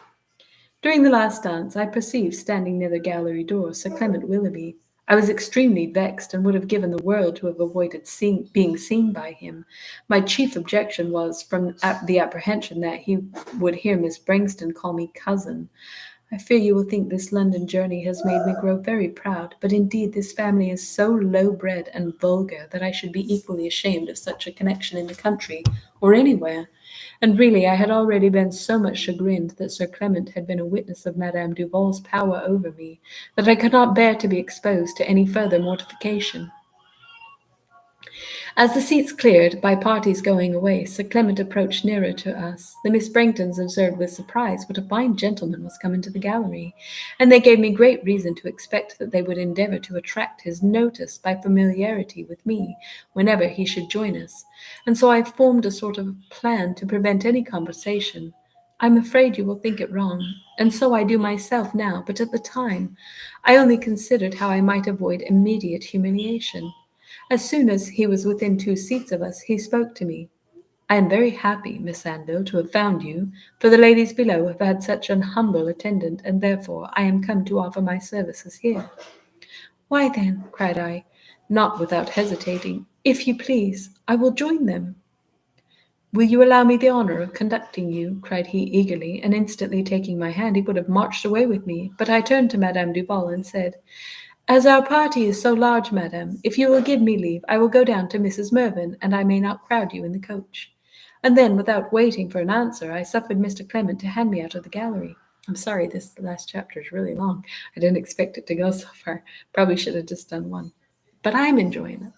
Speaker 1: During the last dance, I perceived standing near the gallery door Sir Clement Willoughby. I was extremely vexed, and would have given the world to have avoided being seen by him. My chief objection was from the apprehension that he would hear Miss Brangston call me cousin. I fear you will think this London journey has made me grow very proud, but indeed this family is so low-bred and vulgar that I should be equally ashamed of such a connection in the country or anywhere. And really I had already been so much chagrined that Sir Clement had been a witness of Madame Duval's power over me, that I could not bear to be exposed to any further mortification. As the seats cleared, by parties going away, Sir Clement approached nearer to us. The Miss Brangtons observed with surprise what a fine gentleman was come into the gallery, and they gave me great reason to expect that they would endeavour to attract his notice by familiarity with me whenever he should join us, and so I formed a sort of plan to prevent any conversation. I'm afraid you will think it wrong, and so I do myself now, but at the time I only considered how I might avoid immediate humiliation. As soon as he was within 2 seats of us, he spoke to me. "I am very happy, Miss Anville, to have found you, for the ladies below have had such an humble attendant, and therefore I am come to offer my services here." "Why then," cried I, not without hesitating, "if you please, I will join them." "Will you allow me the honour of conducting you?" cried he eagerly, and instantly taking my hand, he would have marched away with me, but I turned to Madame Duval and said, "As our party is so large, madam, if you will give me leave, I will go down to Mrs. Mervyn, and I may not crowd you in the coach." And then, without waiting for an answer, I suffered Mr. Clement to hand me out of the gallery. I'm sorry, this last chapter is really long. I didn't expect it to go so far. Probably should have just done one. But I'm enjoying it.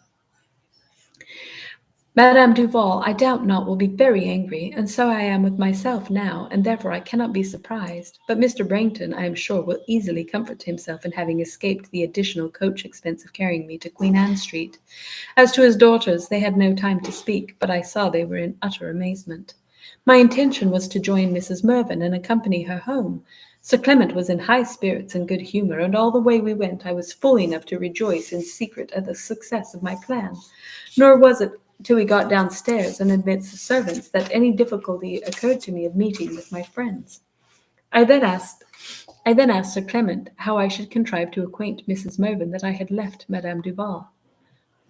Speaker 1: Madame Duval, I doubt not, will be very angry, and so I am with myself now, and therefore I cannot be surprised. But Mr. Brankton, I am sure, will easily comfort himself in having escaped the additional coach expense of carrying me to Queen Anne Street. As to his daughters, they had no time to speak, but I saw they were in utter amazement. My intention was to join Mrs. Mervyn and accompany her home. Sir Clement was in high spirits and good humour, and all the way we went I was fool enough to rejoice in secret at the success of my plan. Nor was it till we got downstairs and amidst the servants that any difficulty occurred to me of meeting with my friends. I then asked Sir Clement how I should contrive to acquaint Mrs. Mervyn that I had left Madame Duval.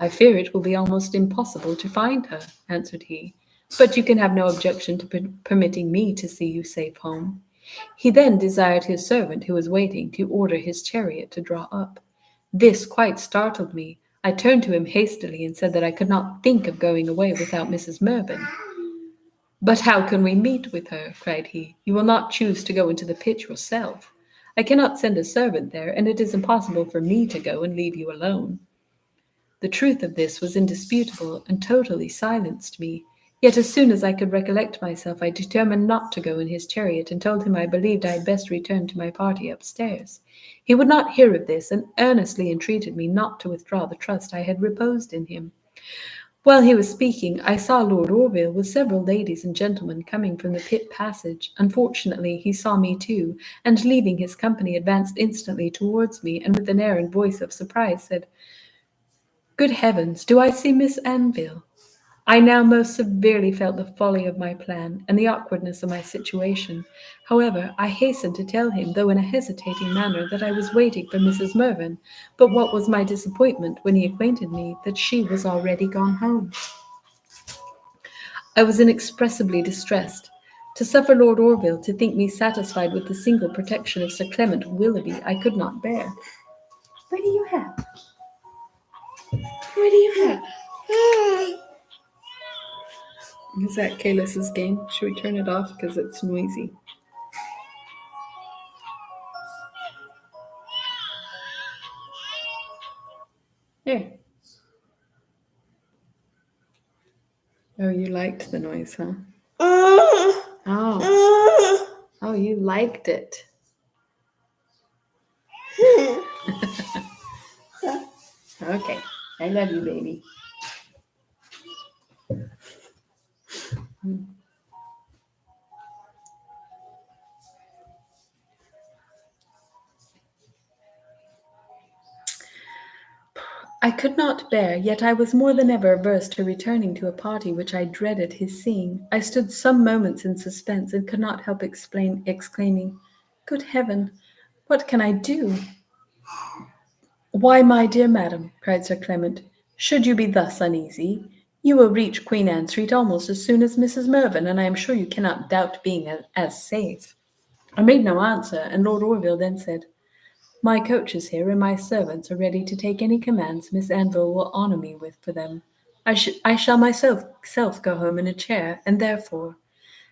Speaker 1: "I fear it will be almost impossible to find her," answered he, "but you can have no objection to permitting me to see you safe home." He then desired his servant, who was waiting, to order his chariot to draw up. This quite startled me. I turned to him hastily and said that I could not think of going away without Mrs. Mervyn. "But how can we meet with her?" cried he. "You will not choose to go into the pit yourself. I cannot send a servant there, and it is impossible for me to go and leave you alone." The truth of this was indisputable, and totally silenced me. Yet as soon as I could recollect myself, I determined not to go in his chariot, and told him I believed I had best return to my party upstairs. He would not hear of this, and earnestly entreated me not to withdraw the trust I had reposed in him. While he was speaking, I saw Lord Orville with several ladies and gentlemen coming from the pit passage. Unfortunately, he saw me too, and leaving his company, advanced instantly towards me, and with an air and voice of surprise said, "Good heavens, do I see Miss Anville?" I now most severely felt the folly of my plan and the awkwardness of my situation. However, I hastened to tell him, though in a hesitating manner, that I was waiting for Mrs. Mervyn. But what was my disappointment when he acquainted me that she was already gone home? I was inexpressibly distressed. To suffer Lord Orville to think me satisfied with the single protection of Sir Clement Willoughby I could not bear. What do you have? What do you have? Is that Kayla's game? Should we turn it off because it's noisy? There. Oh, you liked the noise, huh? Oh. Oh, you liked it. Okay. I love you, baby. I could not bear, yet I was more than ever averse to returning to a party which I dreaded his seeing. I stood some moments in suspense, and could not help exclaiming, "Good heaven, what can I do?" "Why, my dear madam," cried Sir Clement, "should you be thus uneasy? You will reach Queen Anne Street almost as soon as Mrs. Mervyn, and I am sure you cannot doubt being as safe." I made no answer, and Lord Orville then said, "My coach is here, and my servants are ready to take any commands Miss Anville will honour me with for them. I shall myself go home in a chair, and therefore—"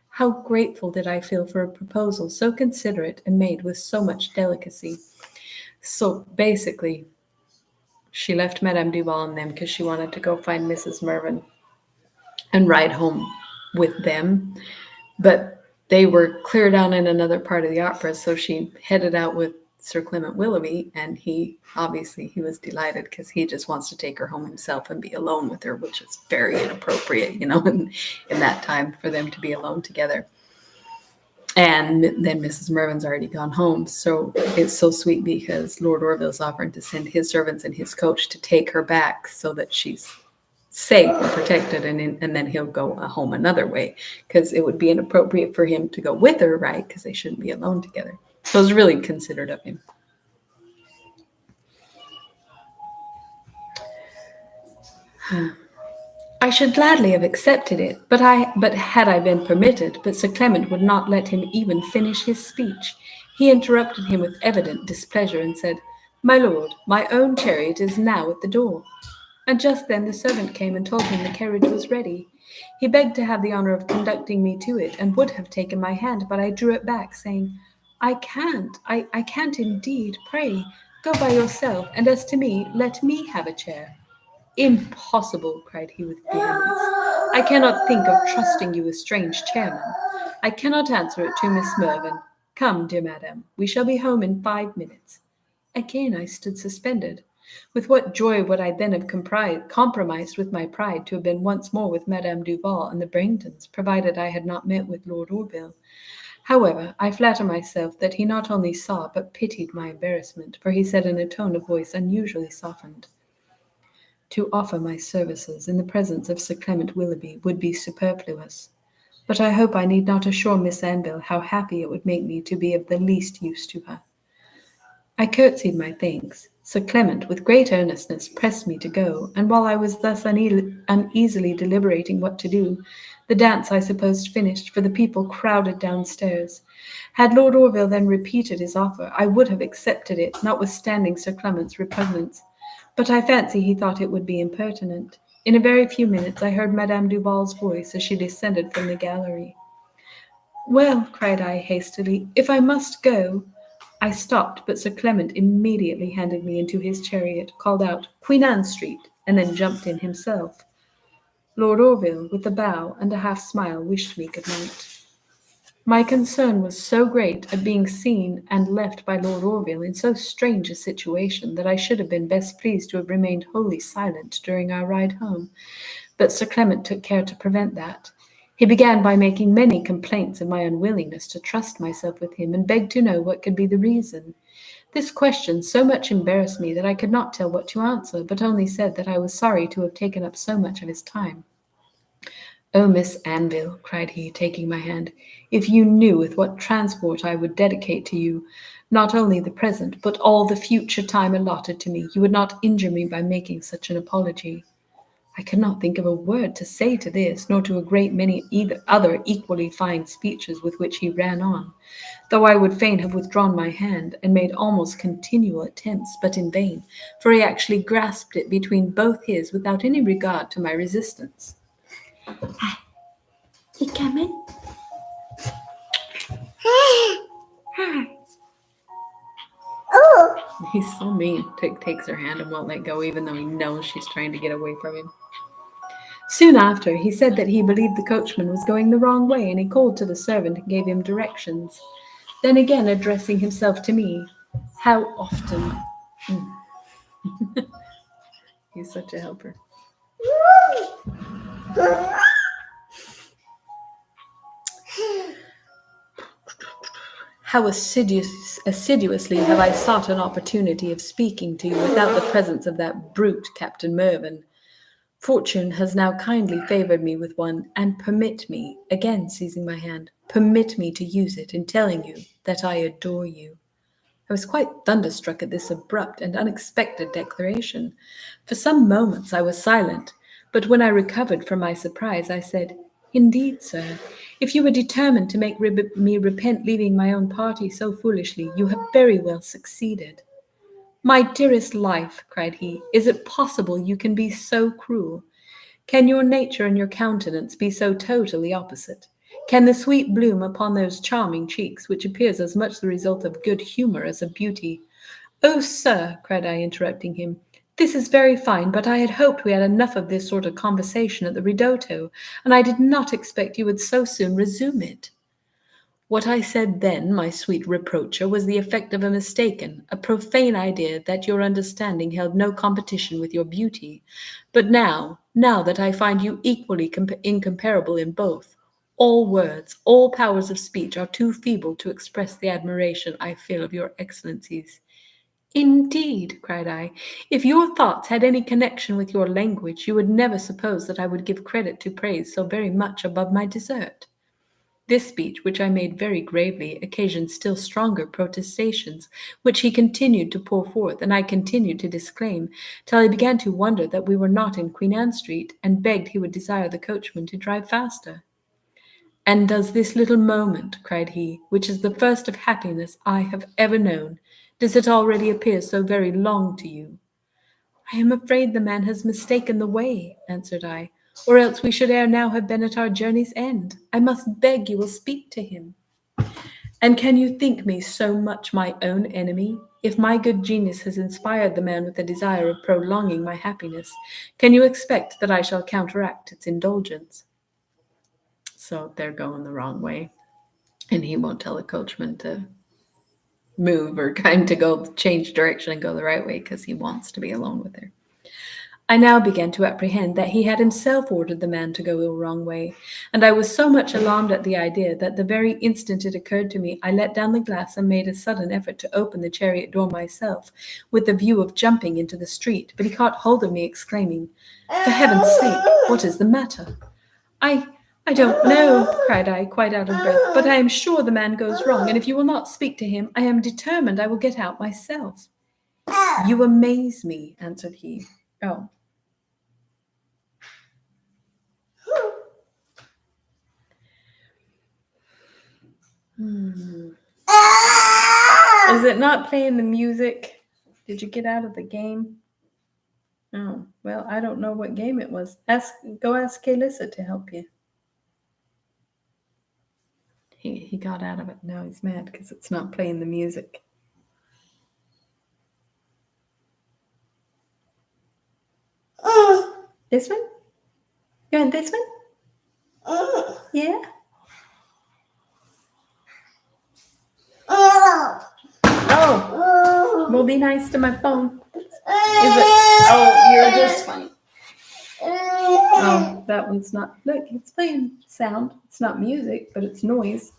Speaker 1: How grateful did I feel for a proposal so considerate and made with so much delicacy. So basically, she left Madame Duval and them because she wanted to go find Mrs. Mervyn and ride home with them. But they were clear down in another part of the opera, so she headed out with Sir Clement Willoughby, and he was delighted because he just wants to take her home himself and be alone with her, which is very inappropriate, in that time for them to be alone together. And then Mrs. Mervyn's already gone home. So it's so sweet because Lord Orville's offering to send his servants and his coach to take her back so that she's safe and protected, and then he'll go home another way because it would be inappropriate for him to go with her, right? Because they shouldn't be alone together. So it was really considerate of him. I should gladly have accepted it, but had I been permitted, but Sir Clement would not let him even finish his speech. He interrupted him with evident displeasure and said, "My lord, my own chariot is now at the door." And just then the servant came and told him the carriage was ready. He begged to have the honour of conducting me to it, and would have taken my hand, but I drew it back, saying, "I can't indeed. Pray, go by yourself, and as to me, let me have a chair." "Impossible," cried he with vehemence. "I cannot think of trusting you with strange chairmen. I cannot answer it to Miss Mervyn. Come, dear madam, we shall be home in 5 minutes." Again I stood suspended. With what joy would I then have compromised with my pride to have been once more with Madame Duval and the Branghtons, provided I had not met with Lord Orville. However, I flatter myself that he not only saw but pitied my embarrassment, for he said in a tone of voice unusually softened, "To offer my services in the presence of Sir Clement Willoughby would be superfluous, but I hope I need not assure Miss Anville how happy it would make me to be of the least use to her." I curtsied my thanks. Sir Clement, with great earnestness, pressed me to go, and while I was thus uneasily deliberating what to do, the dance, I supposed, finished, for the people crowded downstairs. Had Lord Orville then repeated his offer, I would have accepted it, notwithstanding Sir Clement's repugnance. But I fancy he thought it would be impertinent. In a very few minutes I heard Madame Duval's voice as she descended from the gallery. "Well," cried I hastily, "if I must go—" I stopped, but Sir Clement immediately handed me into his chariot, called out, "Queen Anne Street," and then jumped in himself. Lord Orville, with a bow and a half-smile, wished me good night. My concern was so great at being seen and left by Lord Orville in so strange a situation that I should have been best pleased to have remained wholly silent during our ride home.
Speaker 2: but Sir Clement took care to prevent that. He began by making many complaints of my unwillingness to trust myself with him, and begged to know what could be the reason. This question so much embarrassed me that I could not tell what to answer, but only said that I was sorry to have taken up so much of his time. "Oh, Miss Anville," cried he, taking my hand, "if you knew with what transport I would dedicate to you not only the present, but all the future time allotted to me, you would not injure me by making such an apology." I could not think of a word to say to this, nor to a great many other equally fine speeches with which he ran on, though I would fain have withdrawn my hand, and made almost continual attempts, but in vain, for he actually grasped it between both his without any regard to my resistance. "You coming?" He's so mean. Takes her hand and won't let go, even though he knows she's trying to get away from him. Soon after, he said that he believed the coachman was going the wrong way, and he called to the servant and gave him directions. Then again, addressing himself to me, "How often..." He's such a helper. "How assiduously have I sought an opportunity of speaking to you without the presence of that brute, Captain Mervyn. Fortune has now kindly favoured me with one, and permit me," again seizing my hand, "permit me to use it in telling you that I adore you." I was quite thunderstruck at this abrupt and unexpected declaration. For some moments I was silent, but when I recovered from my surprise, I said, "Indeed, sir, if you were determined to make me repent leaving my own party so foolishly, you have very well succeeded." "My dearest life," cried he, "is it possible you can be so cruel? Can your nature and your countenance be so totally opposite? Can the sweet bloom upon those charming cheeks, which appears as much the result of good humour as of beauty—" "Oh, sir," cried I, interrupting him, "this is very fine, but I had hoped we had enough of this sort of conversation at the ridotto, and I did not expect you would so soon resume it." What I said then, my sweet reproacher, was the effect of a profane idea that your understanding held no competition with your beauty. But now that I find you equally incomparable in both, all words, all powers of speech are too feeble to express the admiration I feel of your excellencies. "Indeed," cried I, "if your thoughts had any connection with your language, you would never suppose that I would give credit to praise so very much above my desert." This speech, which I made very gravely, occasioned still stronger protestations, which he continued to pour forth, and I continued to disclaim, till I began to wonder that we were not in Queen Anne Street, and begged he would desire the coachman to drive faster. "And does this little moment," cried he, "which is the first of happiness I have ever known, does it already appear so very long to you?" "I am afraid the man has mistaken the way," answered I, "or else we should ere now have been at our journey's end. I must beg you will speak to him." "And can you think me so much my own enemy? If my good genius has inspired the man with the desire of prolonging my happiness, can you expect that I shall counteract its indulgence?" So they're going the wrong way, and he won't tell the coachman to move or kind to go change direction and go the right way because he wants to be alone with her. I now began to apprehend that he had himself ordered the man to go the wrong way, and I was so much alarmed at the idea that the very instant it occurred to me, I let down the glass and made a sudden effort to open the chariot door myself, with the view of jumping into the street, but he caught hold of me, exclaiming, "For heaven's sake, what is the matter?" I don't know," cried I, quite out of breath, "but I am sure the man goes wrong, and if you will not speak to him, I am determined I will get out myself." "You amaze me," answered he. "Oh." Is it not playing the music? Did you get out of the game? Oh, well, I don't know what game it was. Go ask Kalissa to help you. He got out of it. Now he's mad because it's not playing the music. This one? You want this one? Yeah? Oh, well, be nice to my phone. Is it? Oh, you're just funny. Oh, that one's not. Look, it's playing sound. It's not music, but it's noise.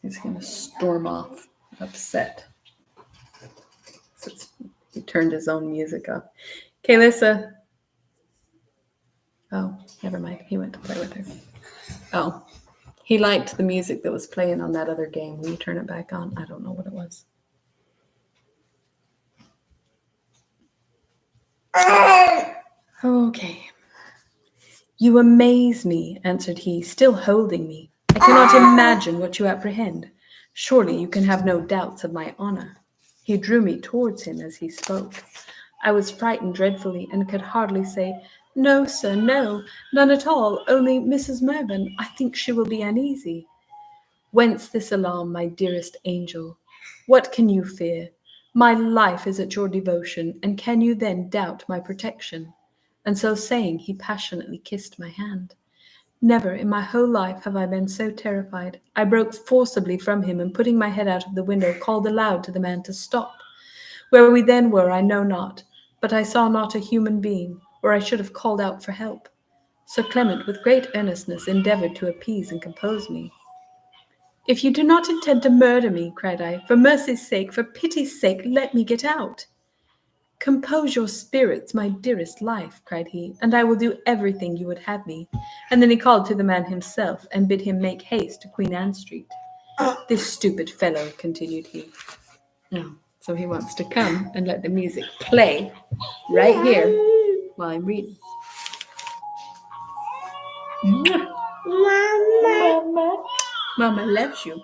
Speaker 2: He's going to storm off, upset. So he turned his own music off. Okay, Lissa. Oh, never mind. He went to play with her. Oh, he liked the music that was playing on that other game. Will you turn it back on? I don't know what it was. Okay. You amaze me, answered he, still holding me. I cannot imagine what you apprehend. Surely you can have no doubts of my honor. He drew me towards him as he spoke. I was frightened dreadfully and could hardly say, No, sir, no, none at all, only Mrs. Mervyn, I think she will be uneasy. Whence this alarm, my dearest angel? What can you fear? My life is at your devotion, and can you then doubt my protection? And so saying, he passionately kissed my hand. Never in my whole life have I been so terrified. I broke forcibly from him, and putting my head out of the window, called aloud to the man to stop. Where we then were, I know not, but I saw not a human being, or I should have called out for help. Sir Clement, with great earnestness, endeavoured to appease and compose me. If you do not intend to murder me, cried I, for mercy's sake, for pity's sake, let me get out. Compose your spirits, my dearest life, cried he, and I will do everything you would have me. And then he called to the man himself, and bid him make haste to Queen Anne Street. This stupid fellow, continued he. Oh, so he wants to come and let the music play right here while I'm reading. Mama loves you.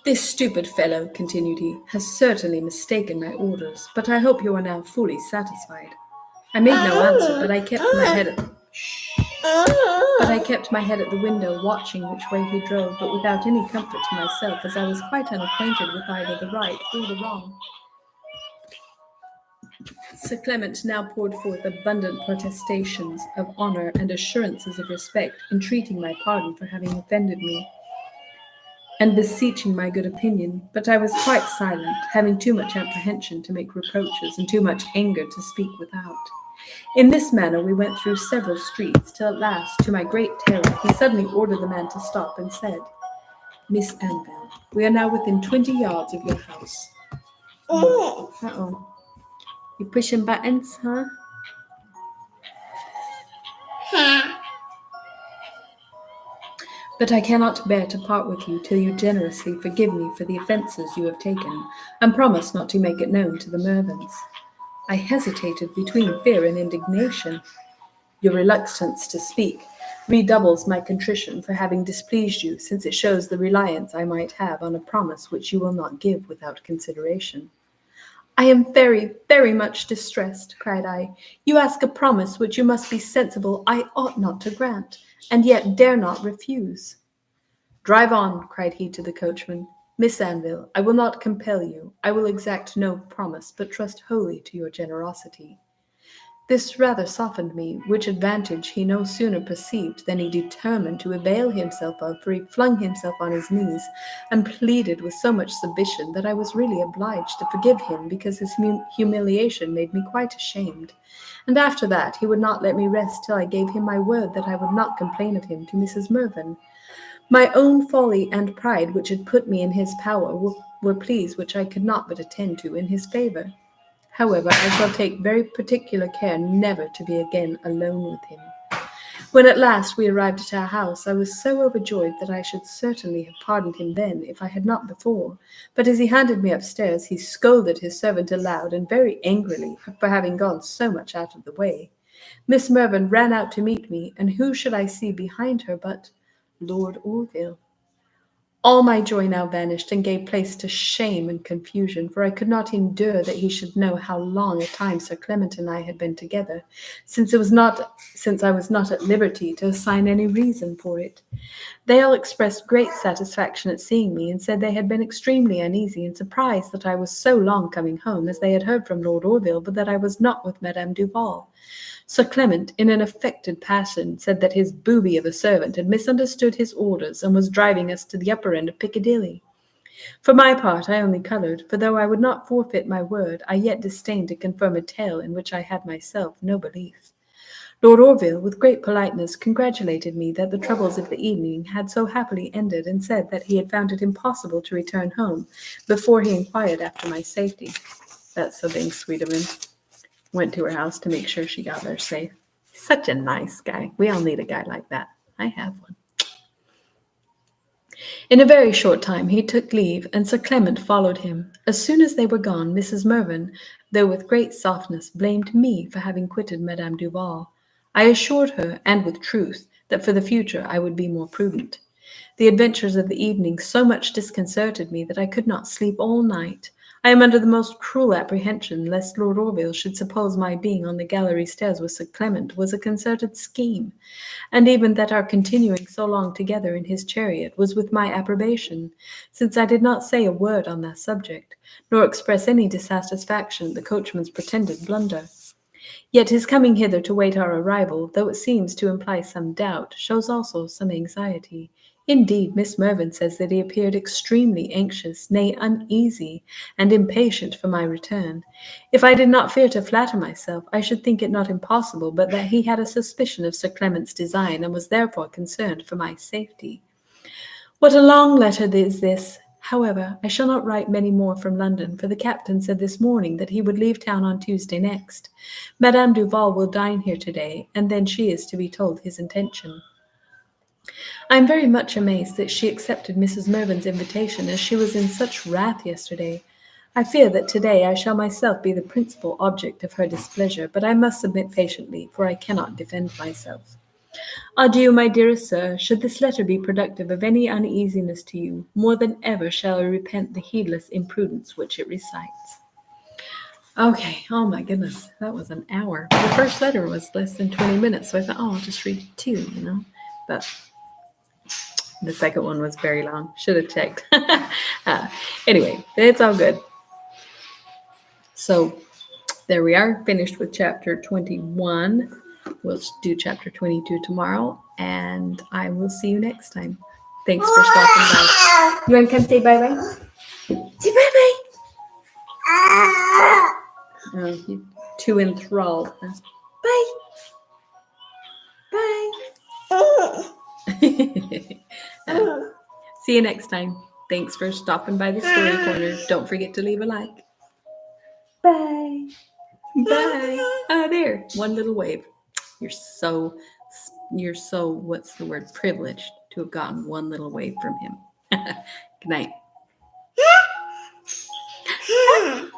Speaker 2: This stupid fellow, continued he, has certainly mistaken my orders, but I hope you are now fully satisfied. I made no answer, but I kept my head at the window, watching which way he drove, but without any comfort to myself, as I was quite unacquainted with either the right or the wrong. Sir Clement now poured forth abundant protestations of honour and assurances of respect, entreating my pardon for having offended me, and beseeching my good opinion, but I was quite silent, having too much apprehension to make reproaches, and too much anger to speak without. In this manner we went through several streets, till at last, to my great terror, he suddenly ordered the man to stop, and said, Miss Anville, we are now within 20 yards of your house. Uh-oh. You pushing buttons, huh? But I cannot bear to part with you till you generously forgive me for the offences you have taken, and promise not to make it known to the Mervyns. I hesitated between fear and indignation. Your reluctance to speak redoubles my contrition for having displeased you, since it shows the reliance I might have on a promise which you will not give without consideration. I am very, very much distressed, cried I. You ask a promise which you must be sensible I ought not to grant, and yet dare not refuse. Drive on, cried he to the coachman. Miss Anville, I will not compel you. I will exact no promise, but trust wholly to your generosity. This rather softened me, which advantage he no sooner perceived than he determined to avail himself of, for he flung himself on his knees, and pleaded with so much submission that I was really obliged to forgive him, because his humiliation made me quite ashamed. And after that he would not let me rest till I gave him my word that I would not complain of him to Mrs. Mervyn. My own folly and pride, which had put me in his power, were pleas which I could not but attend to in his favour. However, I shall take very particular care never to be again alone with him. When at last we arrived at our house, I was so overjoyed that I should certainly have pardoned him then, if I had not before. But as he handed me upstairs, he scolded his servant aloud and very angrily for having gone so much out of the way. Miss Mervyn ran out to meet me, and who should I see behind her but Lord Orville? All my joy now vanished, and gave place to shame and confusion, for I could not endure that he should know how long a time Sir Clement and I had been together, since I was not at liberty to assign any reason for it. They all expressed great satisfaction at seeing me, and said they had been extremely uneasy and surprised that I was so long coming home, as they had heard from Lord Orville, but that I was not with Madame Duval. Sir Clement, in an affected passion, said that his booby of a servant had misunderstood his orders, and was driving us to the upper end of Piccadilly. For my part, I only coloured, for though I would not forfeit my word, I yet disdained to confirm a tale in which I had myself no belief. Lord Orville, with great politeness, congratulated me that the troubles of the evening had so happily ended, and said that he had found it impossible to return home before he inquired after my safety. That's so dang sweet of him. Went to her house to make sure she got there safe. Such a nice guy. We all need a guy like that. I have one. In a very short time he took leave, and Sir Clement followed him. As soon as they were gone, Mrs. Mervyn, though with great softness, blamed me for having quitted Madame Duval. I assured her, and with truth, that for the future I would be more prudent. The adventures of the evening so much disconcerted me that I could not sleep all night. I am under the most cruel apprehension lest Lord Orville should suppose my being on the gallery stairs with Sir Clement was a concerted scheme, and even that our continuing so long together in his chariot was with my approbation, since I did not say a word on that subject, nor express any dissatisfaction at the coachman's pretended blunder. Yet his coming hither to wait our arrival, though it seems to imply some doubt, shows also some anxiety. Indeed, Miss Mervyn says that he appeared extremely anxious, nay, uneasy, and impatient for my return. If I did not fear to flatter myself, I should think it not impossible but that he had a suspicion of Sir Clement's design, and was therefore concerned for my safety. What a long letter is this! However, I shall not write many more from London, for the captain said this morning that he would leave town on Tuesday next. Madame Duval will dine here to-day, and then she is to be told his intention. I am very much amazed that she accepted Mrs. Mervyn's invitation, as she was in such wrath yesterday. I fear that to-day I shall myself be the principal object of her displeasure, but I must submit patiently, for I cannot defend myself. Adieu, my dearest sir. Should this letter be productive of any uneasiness to you, more than ever shall I repent the heedless imprudence which it recites. Okay, oh my goodness, that was an hour. The first letter was less than 20 minutes, so I thought, oh, I'll just read two. But the second one was very long. Should have checked. Anyway, it's all good. So there we are, finished with chapter 21. We'll do chapter 22 tomorrow, and I will see you next time. Thanks for stopping by. You want to come say bye-bye? Say bye-bye. Oh, you're too enthralled. Bye. Bye. See you next time. Thanks for stopping by the story corner. Don't forget to leave a like. Bye. Bye. There. One little wave. You're so, what's the word, privileged to have gotten one little wave from him. Good night.